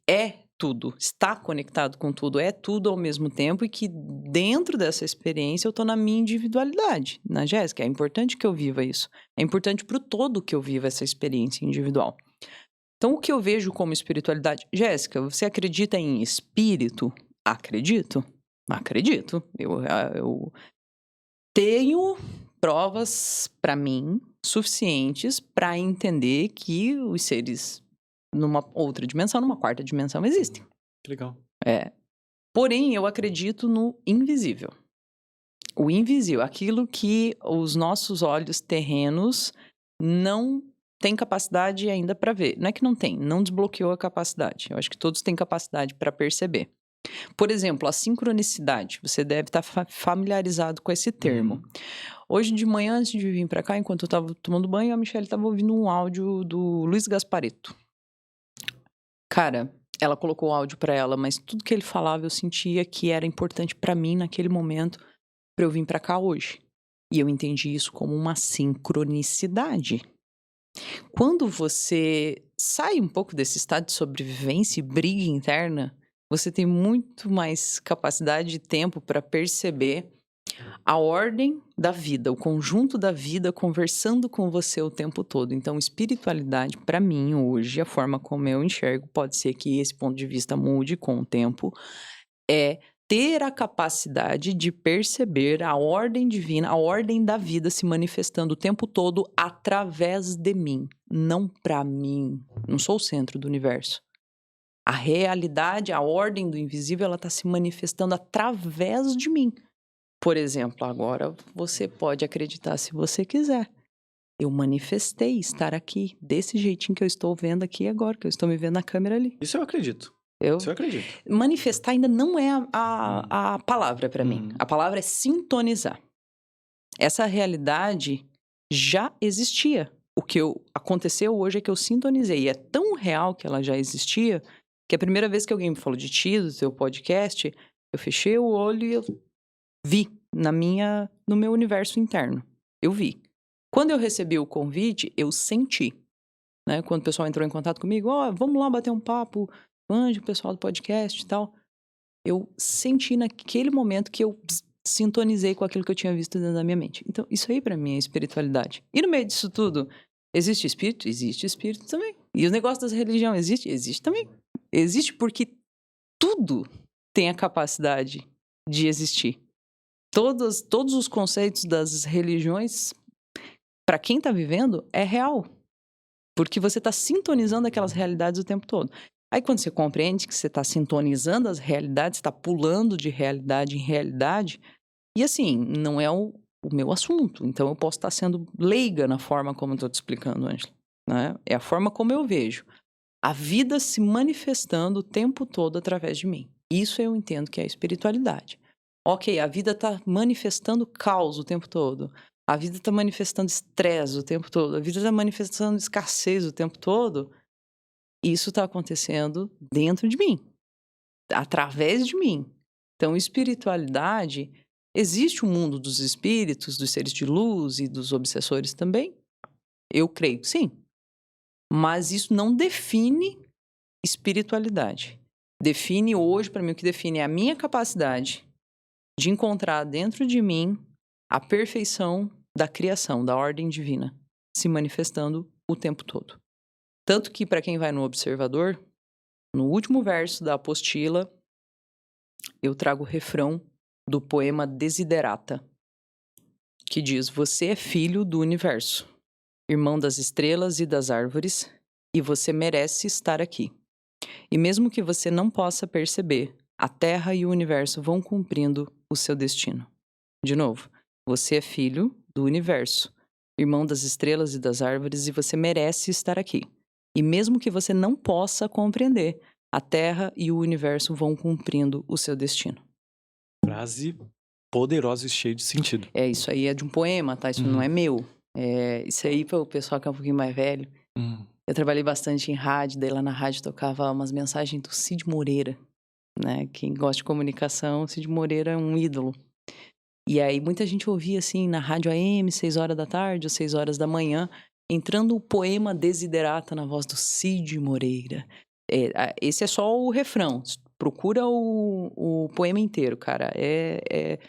é tudo, está conectado com tudo, é tudo ao mesmo tempo e que dentro dessa experiência eu tô na minha individualidade, na Jéssica. É importante que eu viva isso. É importante pro todo que eu viva essa experiência individual. Então, o que eu vejo como espiritualidade... Jéssica, você acredita em espírito? Acredito. Acredito. Eu tenho provas para mim suficientes para entender que os seres numa outra dimensão, numa quarta dimensão, existem. Que legal. Porém, eu acredito no invisível. O invisível, aquilo que os nossos olhos terrenos não têm capacidade ainda para ver. Não é que não tem, não desbloqueou a capacidade. Eu acho que todos têm capacidade para perceber. Por exemplo, a sincronicidade. Você deve estar familiarizado com esse termo. Hoje de manhã, antes de vir para cá, enquanto eu estava tomando banho, a Michelle estava ouvindo um áudio do Luiz Gasparetto. Cara, ela colocou o áudio pra ela, mas tudo que ele falava eu sentia que era importante pra mim naquele momento pra eu vir pra cá hoje. E eu entendi isso como uma sincronicidade. Quando você sai um pouco desse estado de sobrevivência e briga interna, você tem muito mais capacidade e tempo pra perceber a ordem da vida, o conjunto da vida conversando com você o tempo todo. Então, espiritualidade, para mim, hoje, a forma como eu enxergo, pode ser que esse ponto de vista mude com o tempo, é ter a capacidade de perceber a ordem divina, a ordem da vida se manifestando o tempo todo através de mim, não para mim. Não sou o centro do universo. A realidade, a ordem do invisível, ela está se manifestando através de mim. Por exemplo, agora você pode acreditar se você quiser. Eu manifestei estar aqui, desse jeitinho que eu estou vendo aqui agora, que eu estou me vendo na câmera ali. Isso eu acredito. Isso eu acredito. Manifestar ainda não é a palavra para mim. A palavra é sintonizar. Essa realidade já existia. O que aconteceu hoje é que eu sintonizei. E é tão real que ela já existia, que a primeira vez que alguém me falou de ti, do seu podcast, eu fechei o olho e eu vi no meu universo interno. Eu vi. Quando eu recebi o convite, eu senti. Né? Quando o pessoal entrou em contato comigo, vamos lá bater um papo, o pessoal do podcast e tal. Eu senti naquele momento que eu sintonizei com aquilo que eu tinha visto dentro da minha mente. Então, isso aí pra mim é espiritualidade. E no meio disso tudo, existe espírito? Existe espírito também. E o negócio das religiões existe? Existe também. Existe porque tudo tem a capacidade de existir. Todos os conceitos das religiões, para quem está vivendo, é real. Porque você está sintonizando aquelas realidades o tempo todo. Aí quando você compreende que você está sintonizando as realidades, está pulando de realidade em realidade, e assim, não é o meu assunto, então eu posso estar sendo leiga na forma como eu estou te explicando, Ângela, né? É a forma como eu vejo a vida se manifestando o tempo todo através de mim. Isso eu entendo que é a espiritualidade. Ok, a vida está manifestando caos o tempo todo. A vida está manifestando estresse o tempo todo. A vida está manifestando escassez o tempo todo. Isso está acontecendo dentro de mim, através de mim. Então, espiritualidade, existe o mundo dos espíritos, dos seres de luz e dos obsessores também? Eu creio que sim. Mas isso não define espiritualidade. Define hoje, para mim, o que define é a minha capacidade de encontrar dentro de mim a perfeição da criação, da ordem divina, se manifestando o tempo todo. Tanto que, para quem vai no Observador, no último verso da apostila, eu trago o refrão do poema Desiderata, que diz: você é filho do universo, irmão das estrelas e das árvores, e você merece estar aqui. E mesmo que você não possa perceber, a Terra e o universo vão cumprindo o seu destino. De novo, você é filho do universo, irmão das estrelas e das árvores, e você merece estar aqui. E mesmo que você não possa compreender, a Terra e o universo vão cumprindo o seu destino. Frase poderosa e cheia de sentido. Isso aí é de um poema, tá? Isso não é meu. Isso aí para o pessoal que é um pouquinho mais velho. Eu trabalhei bastante em rádio, daí lá na rádio tocava umas mensagens do Cid Moreira, né? Quem gosta de comunicação, Cid Moreira é um ídolo. E aí muita gente ouvia assim na rádio AM, 6 horas da tarde ou 6 horas da manhã, entrando o poema Desiderata na voz do Cid Moreira. Esse é só o refrão. Procura o poema inteiro, cara. É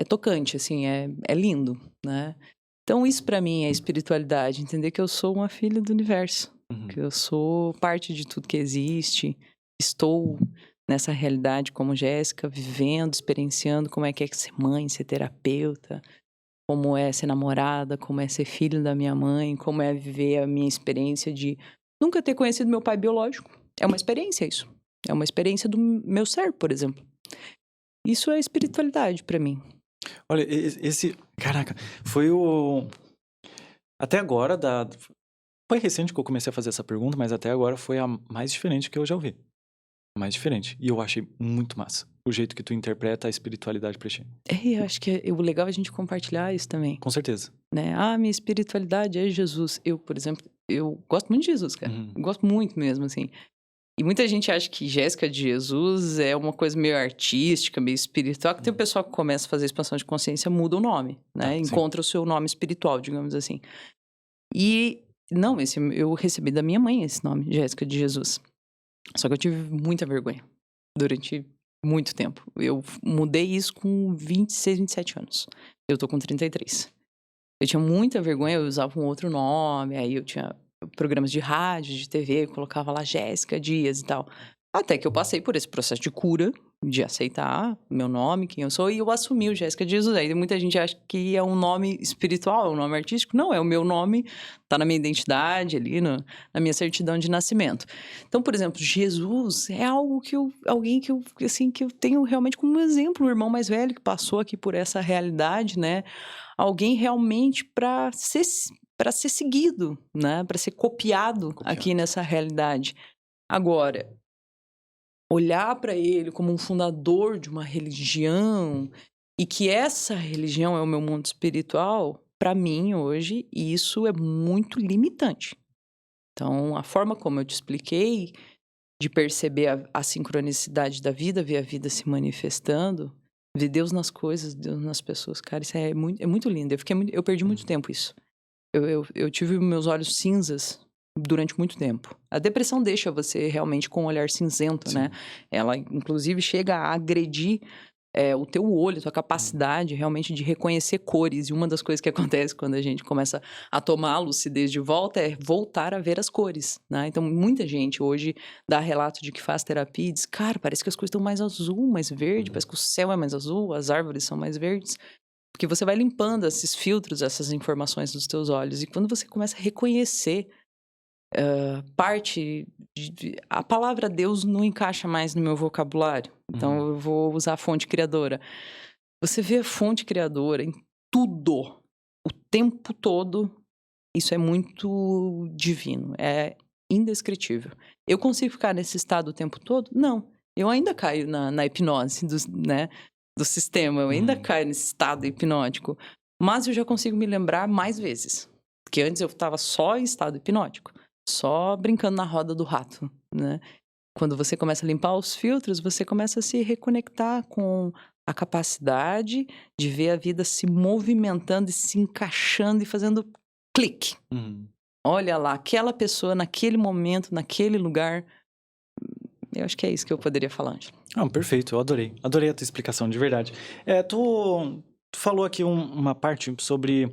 tocante, assim, é lindo, né? Então isso pra mim é espiritualidade, entender que eu sou uma filha do universo, que eu sou parte de tudo que existe, estou nessa realidade como Jéssica, vivendo, experienciando como é que é ser mãe, ser terapeuta, como é ser namorada, como é ser filho da minha mãe, como é viver a minha experiência de nunca ter conhecido meu pai biológico. É uma experiência isso. É uma experiência do meu ser, por exemplo. Isso é espiritualidade pra mim. Olha, caraca, foi o... Até agora, foi recente que eu comecei a fazer essa pergunta, mas até agora foi a mais diferente que eu já ouvi. A mais diferente. E eu achei muito massa o jeito que tu interpreta a espiritualidade pra ti. Eu acho que o legal é a gente compartilhar isso também. Com certeza. Né? Minha espiritualidade é Jesus. Eu, por exemplo, eu gosto muito de Jesus, cara. Eu gosto muito mesmo, assim. E muita gente acha que Jéssica de Jesus é uma coisa meio artística, meio espiritual, que tem o pessoal que começa a fazer expansão de consciência, muda o nome, né? Encontra o seu nome espiritual, digamos assim. E, não, eu recebi da minha mãe esse nome, Jéssica de Jesus. Só que eu tive muita vergonha durante muito tempo. Eu mudei isso com 26, 27 anos. Eu tô com 33. Eu tinha muita vergonha, eu usava um outro nome, aí eu tinha programas de rádio, de TV, eu colocava lá Jéssica Dias e tal. Até que eu passei por esse processo de cura, de aceitar meu nome, quem eu sou, e eu assumi o Jéssica de Jesus. Aí muita gente acha que é um nome espiritual, é um nome artístico. Não, é o meu nome, tá na minha identidade ali, na minha certidão de nascimento. Então, por exemplo, Jesus é alguém que eu tenho realmente como exemplo, o irmão mais velho que passou aqui por essa realidade, né? Alguém realmente para ser seguido, né? Para ser copiado aqui nessa realidade. Agora, olhar para ele como um fundador de uma religião e que essa religião é o meu mundo espiritual, para mim hoje isso é muito limitante. Então, a forma como eu te expliquei de perceber a sincronicidade da vida, ver a vida se manifestando, ver Deus nas coisas, Deus nas pessoas, cara, isso é muito lindo. Eu perdi muito tempo isso. Eu tive meus olhos cinzas durante muito tempo. A depressão deixa você realmente com um olhar cinzento, né? Ela, inclusive, chega a agredir o teu olho, a tua capacidade realmente de reconhecer cores. E uma das coisas que acontece quando a gente começa a tomar a lucidez de volta é voltar a ver as cores, né? Então, muita gente hoje dá relato de que faz terapia e diz, cara, parece que as coisas estão mais azul, mais verde, parece que o céu é mais azul, as árvores são mais verdes. Porque você vai limpando esses filtros, essas informações dos teus olhos. E quando você começa a reconhecer A palavra Deus não encaixa mais no meu vocabulário. Então, eu vou usar a fonte criadora. Você vê a fonte criadora em tudo, o tempo todo. Isso é muito divino, é indescritível. Eu consigo ficar nesse estado o tempo todo? Não. Eu ainda caio na hipnose do sistema, eu ainda caio nesse estado hipnótico. Mas eu já consigo me lembrar mais vezes. Porque antes eu estava só em estado hipnótico, só brincando na roda do rato, né? Quando você começa a limpar os filtros, você começa a se reconectar com a capacidade de ver a vida se movimentando e se encaixando e fazendo clique. Olha lá, aquela pessoa naquele momento, naquele lugar. Eu acho que é isso que eu poderia falar, Ângelo. Perfeito, eu adorei. Adorei a tua explicação, de verdade. Tu falou aqui uma parte sobre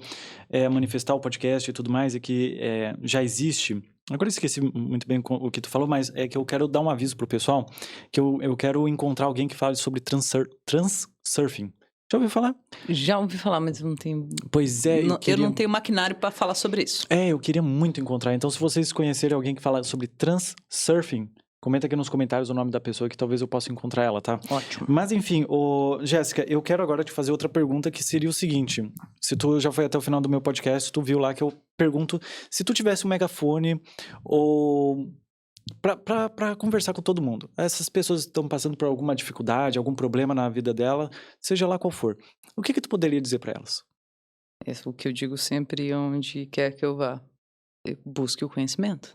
manifestar o podcast e tudo mais, e que já existe. Agora eu esqueci muito bem o que tu falou, mas é que eu quero dar um aviso pro pessoal, que eu quero encontrar alguém que fale sobre transurfing. Já ouviu falar? Já ouvi falar, mas eu não tenho... Pois é, eu não tenho maquinário para falar sobre isso. Eu queria muito encontrar. Então, se vocês conhecerem alguém que fala sobre transurfing, comenta aqui nos comentários o nome da pessoa que talvez eu possa encontrar ela, tá? Ótimo. Mas enfim, Jéssica, eu quero agora te fazer outra pergunta, que seria o seguinte. Se tu já foi até o final do meu podcast, tu viu lá que eu pergunto se tu tivesse um megafone ou... Pra conversar com todo mundo. Essas pessoas estão passando por alguma dificuldade, algum problema na vida dela, seja lá qual for. O que tu poderia dizer pra elas? É o que eu digo sempre onde quer que eu vá. Busque o conhecimento.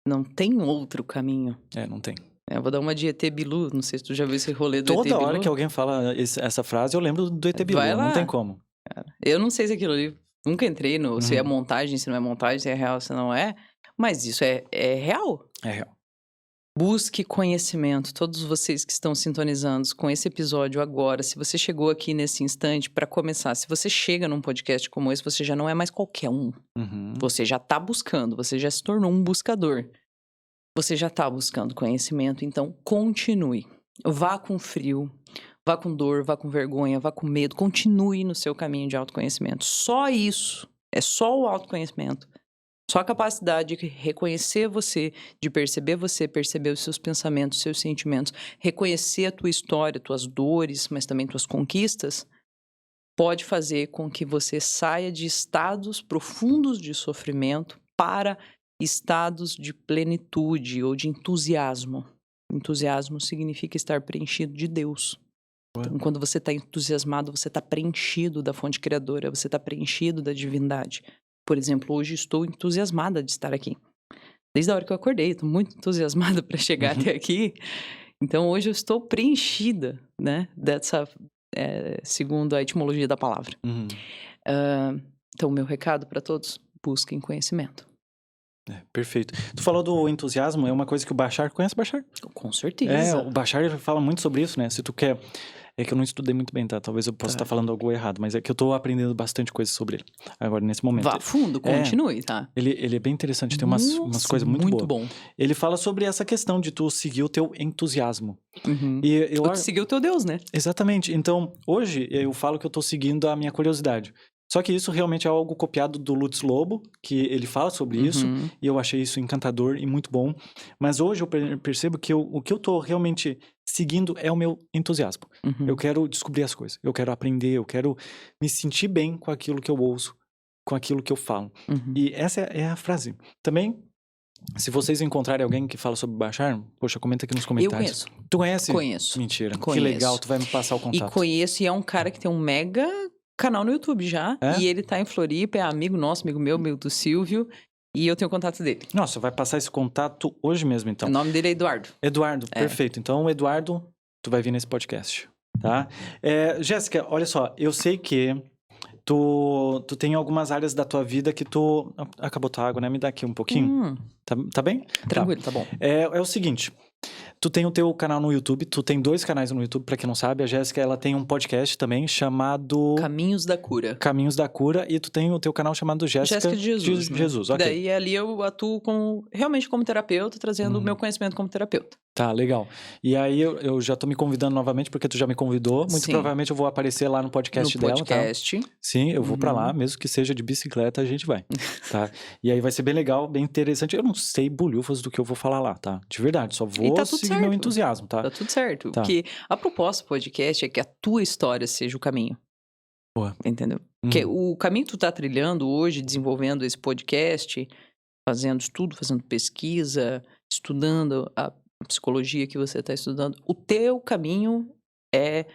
Não tem outro caminho. Não tem. Eu vou dar uma de ET Bilu, não sei se tu já viu esse rolê do ET Bilu. Toda hora que alguém fala essa frase, eu lembro do ET Bilu, não tem como. Eu não sei se aquilo ali, nunca entrei se é montagem, se não é montagem, se é real, se não é, mas isso é real. É real. Busque conhecimento, todos vocês que estão sintonizando com esse episódio agora, se você chegou aqui nesse instante, para começar, se você chega num podcast como esse, você já não é mais qualquer um. Você já está buscando, você já se tornou um buscador. Você já está buscando conhecimento, então continue. Vá com frio, vá com dor, vá com vergonha, vá com medo, continue no seu caminho de autoconhecimento. Só isso, é só o autoconhecimento. Só a capacidade de reconhecer você, de perceber você, perceber os seus pensamentos, seus sentimentos, reconhecer a tua história, tuas dores, mas também tuas conquistas, pode fazer com que você saia de estados profundos de sofrimento para estados de plenitude ou de entusiasmo. Entusiasmo significa estar preenchido de Deus. Então, quando você está entusiasmado, você está preenchido da fonte criadora, você está preenchido da divindade. Por exemplo, hoje estou entusiasmada de estar aqui. Desde a hora que eu acordei, estou muito entusiasmada para chegar até aqui. Então, hoje eu estou preenchida, né? Segundo a etimologia da palavra. Então, o meu recado para todos, busquem conhecimento. Perfeito. Tu falou do entusiasmo, é uma coisa que o Bashar... Conhece o Bashar? Com certeza. O Bashar fala muito sobre isso, né? Se tu quer... É que eu não estudei muito bem, tá? Talvez eu possa estar falando algo errado, mas é que eu tô aprendendo bastante coisa sobre ele agora, nesse momento. Vá fundo, continue, tá? Ele é bem interessante, tem umas coisas muito boas. Bom. Ele fala sobre essa questão de tu seguir o teu entusiasmo. Ou seguir o teu Deus, né? Exatamente. Então, hoje eu falo que eu tô seguindo a minha curiosidade. Só que isso realmente é algo copiado do Lutz Lobo, que ele fala sobre isso, e eu achei isso encantador e muito bom. Mas hoje eu percebo que o que eu tô realmente seguindo é o meu entusiasmo. Eu quero descobrir as coisas, eu quero aprender, eu quero me sentir bem com aquilo que eu ouço, com aquilo que eu falo. E essa é a frase. Também, se vocês encontrarem alguém que fala sobre Bashar, poxa, comenta aqui nos comentários. Eu conheço. Tu conhece? Conheço. Mentira. Conheço. Que legal, tu vai me passar o contato. E conheço, e é um cara que tem um mega canal no YouTube já, e ele tá em Floripa, é amigo nosso, amigo meu, amigo do Silvio, e eu tenho o contato dele. Nossa, vai passar esse contato hoje mesmo, então. O nome dele é Eduardo. Eduardo, perfeito. Então, Eduardo, tu vai vir nesse podcast, tá? Jéssica, olha só, eu sei que tu tem algumas áreas da tua vida que tu... Acabou tua água, né? Me dá aqui um pouquinho. Tá bem? Tranquilo, tá bom. É o seguinte... Tu tem o teu canal no YouTube, tu tem 2 canais no YouTube, pra quem não sabe. A Jéssica, ela tem um podcast também chamado... Caminhos da Cura. Caminhos da Cura. E tu tem o teu canal chamado Jéssica de Jesus. Né? Jesus, ok. Daí ali eu atuo realmente como terapeuta, trazendo o meu conhecimento como terapeuta. Tá, legal. E aí eu já tô me convidando novamente, porque tu já me convidou. Muito Sim. provavelmente eu vou aparecer lá no podcast No dela, podcast. tá? Sim, eu vou pra lá, Uhum. mesmo que seja de bicicleta, a gente vai, tá? E aí vai ser bem legal, bem interessante. Eu não sei bolhufas do que eu vou falar lá, tá? De verdade, só E vou tá tudo seguir meu certo. entusiasmo, tá? Tá tudo certo. Tá. Porque a proposta do podcast é que a tua história seja o caminho. Boa. Entendeu? Porque o caminho que tu tá trilhando hoje, desenvolvendo esse podcast, fazendo estudo, fazendo pesquisa, estudando a psicologia que você tá estudando, o teu caminho é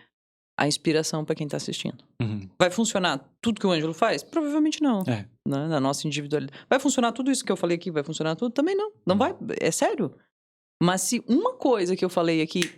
a inspiração para quem tá assistindo. Uhum. Vai funcionar tudo que o Ângelo faz? Provavelmente não. É. Né? Na nossa individualidade. Vai funcionar tudo isso que eu falei aqui? Vai funcionar tudo? Também não. Não vai. É sério. Mas se uma coisa que eu falei aqui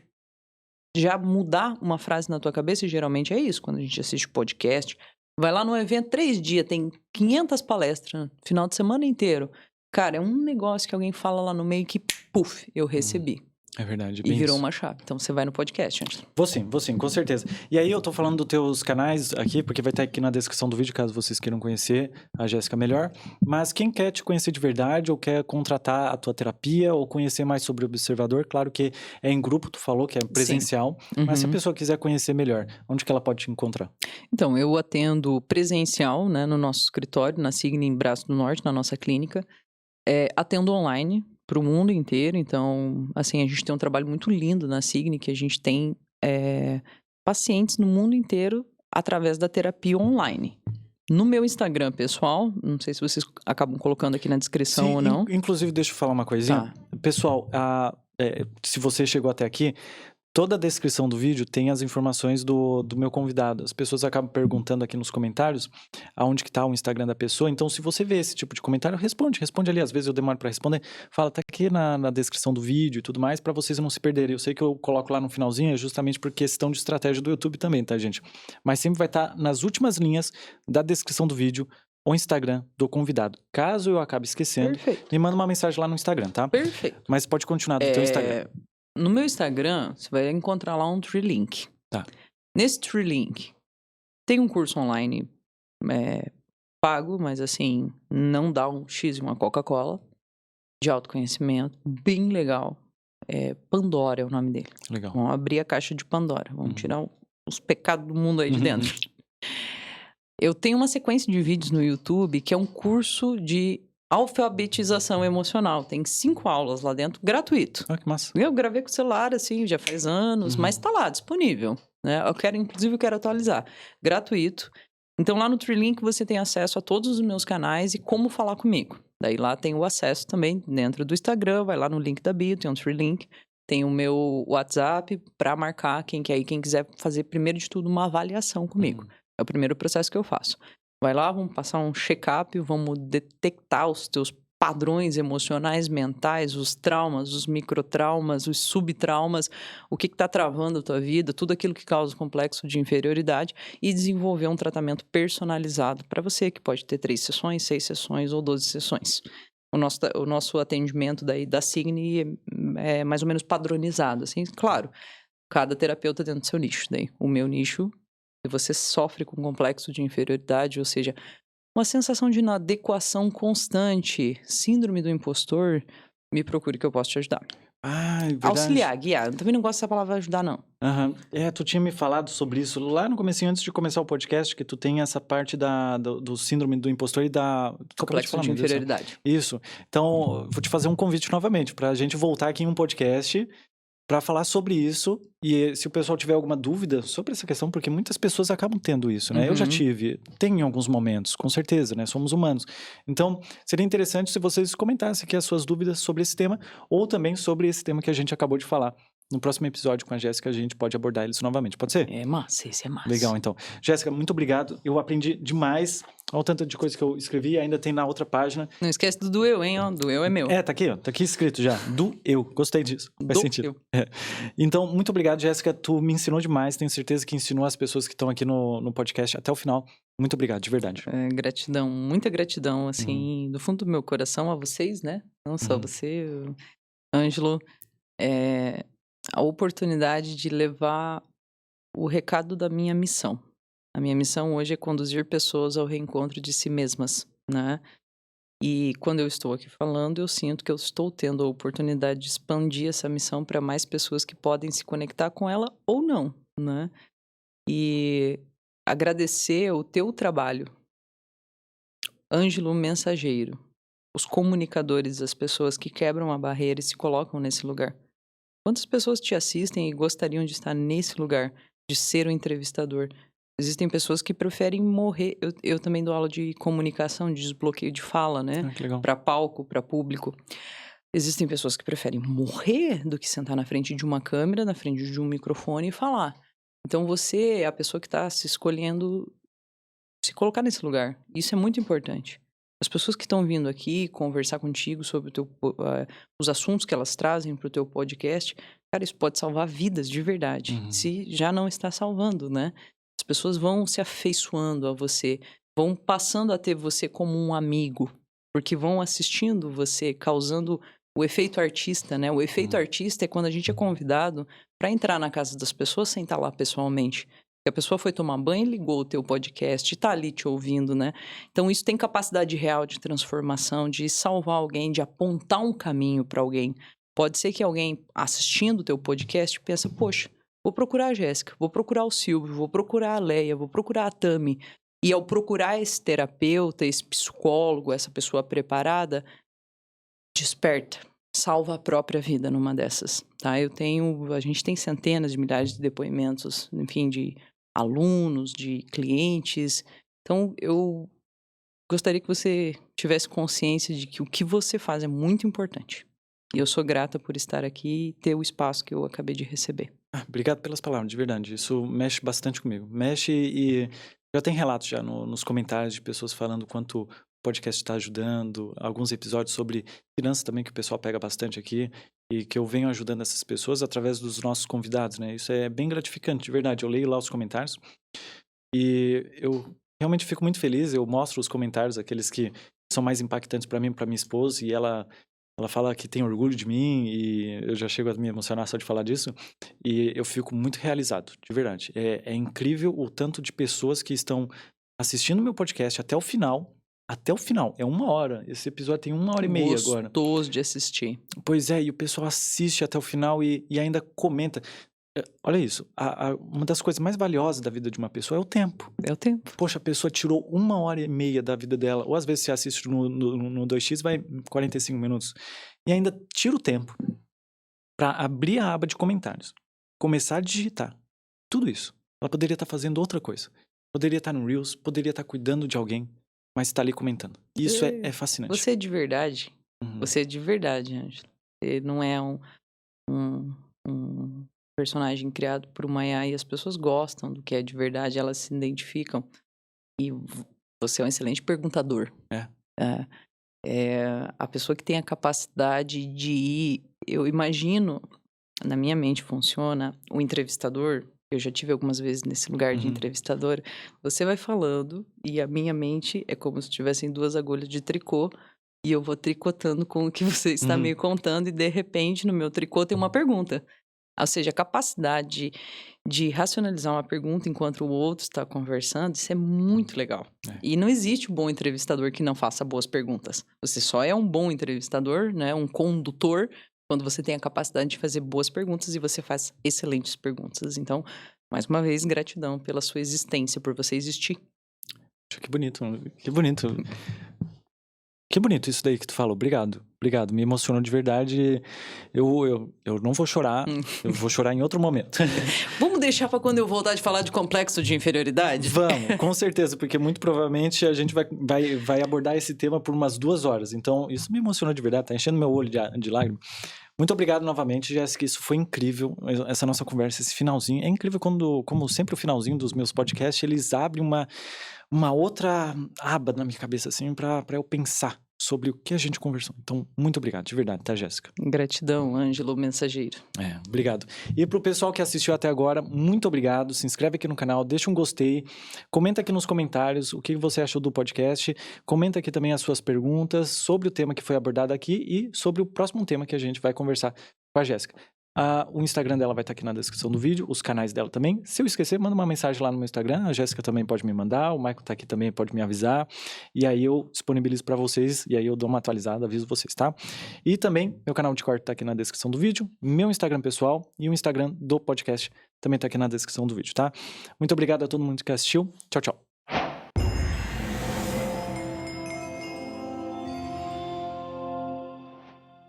já mudar uma frase na tua cabeça, e geralmente é isso, quando a gente assiste podcast, vai lá num evento 3 dias, tem 500 palestras, final de semana inteiro. Cara, é um negócio que alguém fala lá no meio que, puf, eu recebi. É verdade, E bem virou isso. uma chave. Então você vai no podcast, Ângelo. Vou sim, com certeza. E aí eu tô falando dos teus canais aqui, porque vai estar aqui na descrição do vídeo, caso vocês queiram conhecer a Jéssica melhor. Mas quem quer te conhecer de verdade, ou quer contratar a tua terapia, ou conhecer mais sobre o Observador, claro que é em grupo, tu falou que é presencial. Mas se a pessoa quiser conhecer melhor, onde que ela pode te encontrar? Então, eu atendo presencial, né, no nosso escritório, na Signa, em Braço do Norte, na nossa clínica. Atendo online para o mundo inteiro. Então, assim, a gente tem um trabalho muito lindo na Signa, que a gente tem pacientes no mundo inteiro através da terapia online. No meu Instagram pessoal, não sei se vocês acabam colocando aqui na descrição ou não. Inclusive, deixa eu falar uma coisinha. Tá. Pessoal, se você chegou até aqui, toda a descrição do vídeo tem as informações do meu convidado. As pessoas acabam perguntando aqui nos comentários aonde que tá o Instagram da pessoa. Então, se você vê esse tipo de comentário, responde ali. Às vezes eu demoro para responder. Fala, tá aqui na descrição do vídeo e tudo mais, para vocês não se perderem. Eu sei que eu coloco lá no finalzinho, é justamente por questão de estratégia do YouTube também, tá, gente? Mas sempre vai estar nas últimas linhas da descrição do vídeo o Instagram do convidado. Caso eu acabe esquecendo, Perfeito. me manda uma mensagem lá no Instagram, tá? Perfeito. Mas pode continuar do teu Instagram. No meu Instagram, você vai encontrar lá um Trilink. Tá. Nesse Trilink, tem um curso online pago, mas assim, não dá um X e uma Coca-Cola, de autoconhecimento, bem legal. Pandora é o nome dele. Legal. Vamos abrir a caixa de Pandora. Vamos tirar os pecados do mundo aí de dentro. Eu tenho uma sequência de vídeos no YouTube que é um curso de alfabetização emocional. Tem 5 aulas lá dentro, gratuito. Ah, que massa. Eu gravei com o celular, assim, já faz anos, mas tá lá, disponível. Né? Inclusive, eu quero atualizar. Gratuito. Então, lá no Trilink, você tem acesso a todos os meus canais e como falar comigo. Daí, lá tem o acesso também dentro do Instagram, vai lá no link da bio, tem um Trilink. Tem o meu WhatsApp para marcar quem quiser fazer, primeiro de tudo, uma avaliação comigo. É o primeiro processo que eu faço. Vai lá, vamos passar um check-up, vamos detectar os teus padrões emocionais, mentais, os traumas, os microtraumas, os subtraumas, o que está travando a tua vida, tudo aquilo que causa complexo de inferioridade e desenvolver um tratamento personalizado para você, que pode ter 3 sessões, 6 sessões ou 12 sessões. O nosso atendimento daí da Signi é mais ou menos padronizado, assim, claro, cada terapeuta dentro do seu nicho. Daí, o meu nicho, se você sofre com complexo de inferioridade, ou seja, uma sensação de inadequação constante, síndrome do impostor, me procure que eu posso te ajudar. Ah, é verdade. Auxiliar, guiar. Eu também não gosto dessa palavra ajudar, não. Tu tinha me falado sobre isso lá no comecinho, antes de começar o podcast, que tu tem essa parte do síndrome do impostor e da... Complexo de inferioridade. Isso. Então, vou te fazer um convite novamente, pra gente voltar aqui em um podcast para falar sobre isso. E se o pessoal tiver alguma dúvida sobre essa questão, porque muitas pessoas acabam tendo isso, né? Eu já tive, tenho em alguns momentos, com certeza, né? Somos humanos. Então, seria interessante se vocês comentassem aqui as suas dúvidas sobre esse tema, ou também sobre esse tema que a gente acabou de falar. No próximo episódio com a Jéssica, a gente pode abordar isso novamente. Pode ser? É massa, esse é massa. Legal, então. Jéssica, muito obrigado. Eu aprendi demais. Olha o tanto de coisa que eu escrevi, ainda tem na outra página. Não esquece do eu, hein? Ó, do eu é meu. Tá aqui, ó. Tá aqui escrito já. Do eu. Gostei disso. Faz sentido. Eu. Então, muito obrigado, Jéssica. Tu me ensinou demais. Tenho certeza que ensinou as pessoas que estão aqui no podcast até o final. Muito obrigado, de verdade. Gratidão, muita gratidão, assim, do fundo do meu coração a vocês, né? Não só você, Ângelo. A oportunidade de levar o recado da minha missão. A minha missão hoje é conduzir pessoas ao reencontro de si mesmas, né? E quando eu estou aqui falando, eu sinto que eu estou tendo a oportunidade de expandir essa missão para mais pessoas que podem se conectar com ela ou não, né? E agradecer o teu trabalho, Ângelo Mensageiro, os comunicadores, as pessoas que quebram a barreira e se colocam nesse lugar. Quantas pessoas te assistem e gostariam de estar nesse lugar, de ser o entrevistador? Existem pessoas que preferem morrer. Eu também dou aula de comunicação, de desbloqueio de fala, né? Ah, que legal. Para palco, para público. Existem pessoas que preferem morrer do que sentar na frente de uma câmera, na frente de um microfone e falar. Então você é a pessoa que está se escolhendo se colocar nesse lugar. Isso é muito importante. As pessoas que estão vindo aqui conversar contigo sobre os assuntos que elas trazem para o teu podcast, cara, isso pode salvar vidas de verdade. Se já não está salvando, né? As pessoas vão se afeiçoando a você, vão passando a ter você como um amigo, porque vão assistindo você, causando o efeito artista, né? O efeito artista é quando a gente é convidado para entrar na casa das pessoas sem estar lá pessoalmente. A pessoa foi tomar banho e ligou o teu podcast e tá ali te ouvindo, né? Então isso tem capacidade real de transformação, de salvar alguém, de apontar um caminho para alguém. Pode ser que alguém assistindo o teu podcast pense, poxa, vou procurar a Jéssica, vou procurar o Silvio, vou procurar a Leia, vou procurar a Tami. E ao procurar esse terapeuta, esse psicólogo, essa pessoa preparada, desperta, salva a própria vida numa dessas, tá? A gente tem centenas de milhares de depoimentos, enfim, de alunos, de clientes. Então, eu gostaria que você tivesse consciência de que o que você faz é muito importante. E eu sou grata por estar aqui e ter o espaço que eu acabei de receber. Obrigado pelas palavras, de verdade. Isso mexe bastante comigo. Mexe e já tem relatos já nos comentários de pessoas falando o quanto o podcast está ajudando. Alguns episódios sobre finanças também que o pessoal pega bastante aqui e que eu venho ajudando essas pessoas através dos nossos convidados, né? Isso é bem gratificante, de verdade. Eu leio lá os comentários e eu realmente fico muito feliz. Eu mostro os comentários, aqueles que são mais impactantes para mim, para minha esposa, e ela fala que tem orgulho de mim e eu já chego a me emocionar só de falar disso. E eu fico muito realizado, de verdade. É incrível o tanto de pessoas que estão assistindo meu podcast até o final. Até o final. É 1 hora. Esse episódio tem 1 hora e meia agora. Gostoso de assistir. Pois é, e o pessoal assiste até o final e ainda comenta. Olha isso. Uma das coisas mais valiosas da vida de uma pessoa é o tempo. É o tempo. Poxa, a pessoa tirou 1 hora e meia da vida dela. Ou às vezes você assiste no 2x, vai 45 minutos. E ainda tira o tempo para abrir a aba de comentários. Começar a digitar. Tudo isso. Ela poderia estar fazendo outra coisa. Poderia estar no Reels, poderia estar cuidando de alguém, mas está ali comentando. Isso é fascinante. Você é de verdade. Uhum. Você é de verdade, Ângelo. Você não é um personagem criado por uma IA e as pessoas gostam do que é de verdade, elas se identificam. E você é um excelente perguntador. A pessoa que tem a capacidade de ir... Eu imagino, na minha mente funciona, o entrevistador... Eu já tive algumas vezes nesse lugar de entrevistador. Você vai falando e a minha mente é como se tivessem 2 agulhas de tricô e eu vou tricotando com o que você está me contando e de repente no meu tricô tem uma pergunta. Ou seja, a capacidade de racionalizar uma pergunta enquanto o outro está conversando, isso é muito legal. E não existe um bom entrevistador que não faça boas perguntas. Você só é um bom entrevistador, né? Um condutor, quando você tem a capacidade de fazer boas perguntas e você faz excelentes perguntas. Então, mais uma vez, gratidão pela sua existência, por você existir. Que bonito, que bonito. Que bonito isso daí que tu falou. Obrigado, obrigado. Me emocionou de verdade. Eu não vou chorar, eu vou chorar em outro momento. Vamos deixar para quando eu voltar de falar de complexo de inferioridade? Vamos, com certeza, porque muito provavelmente a gente vai abordar esse tema por umas 2 horas. Então, isso me emocionou de verdade, tá enchendo meu olho de lágrimas. Muito obrigado novamente, Jéssica. Isso foi incrível, essa nossa conversa, esse finalzinho. É incrível como sempre o finalzinho dos meus podcasts, eles abrem uma outra aba na minha cabeça, assim, para eu pensar sobre o que a gente conversou. Então, muito obrigado, de verdade, tá, Jéssica? Gratidão, Ângelo Mensageiro. Obrigado. E pro pessoal que assistiu até agora, muito obrigado. Se inscreve aqui no canal, deixa um gostei, comenta aqui nos comentários o que você achou do podcast, comenta aqui também as suas perguntas sobre o tema que foi abordado aqui e sobre o próximo tema que a gente vai conversar com a Jéssica. O Instagram dela vai estar aqui na descrição do vídeo, os canais dela também. Se eu esquecer, manda uma mensagem lá no meu Instagram, a Jéssica também pode me mandar, o Michael tá aqui também, pode me avisar, e aí eu disponibilizo para vocês, e aí eu dou uma atualizada, aviso vocês, tá? E também, meu canal de corte tá aqui na descrição do vídeo, meu Instagram pessoal e o Instagram do podcast também tá aqui na descrição do vídeo, tá? Muito obrigado a todo mundo que assistiu, tchau, tchau.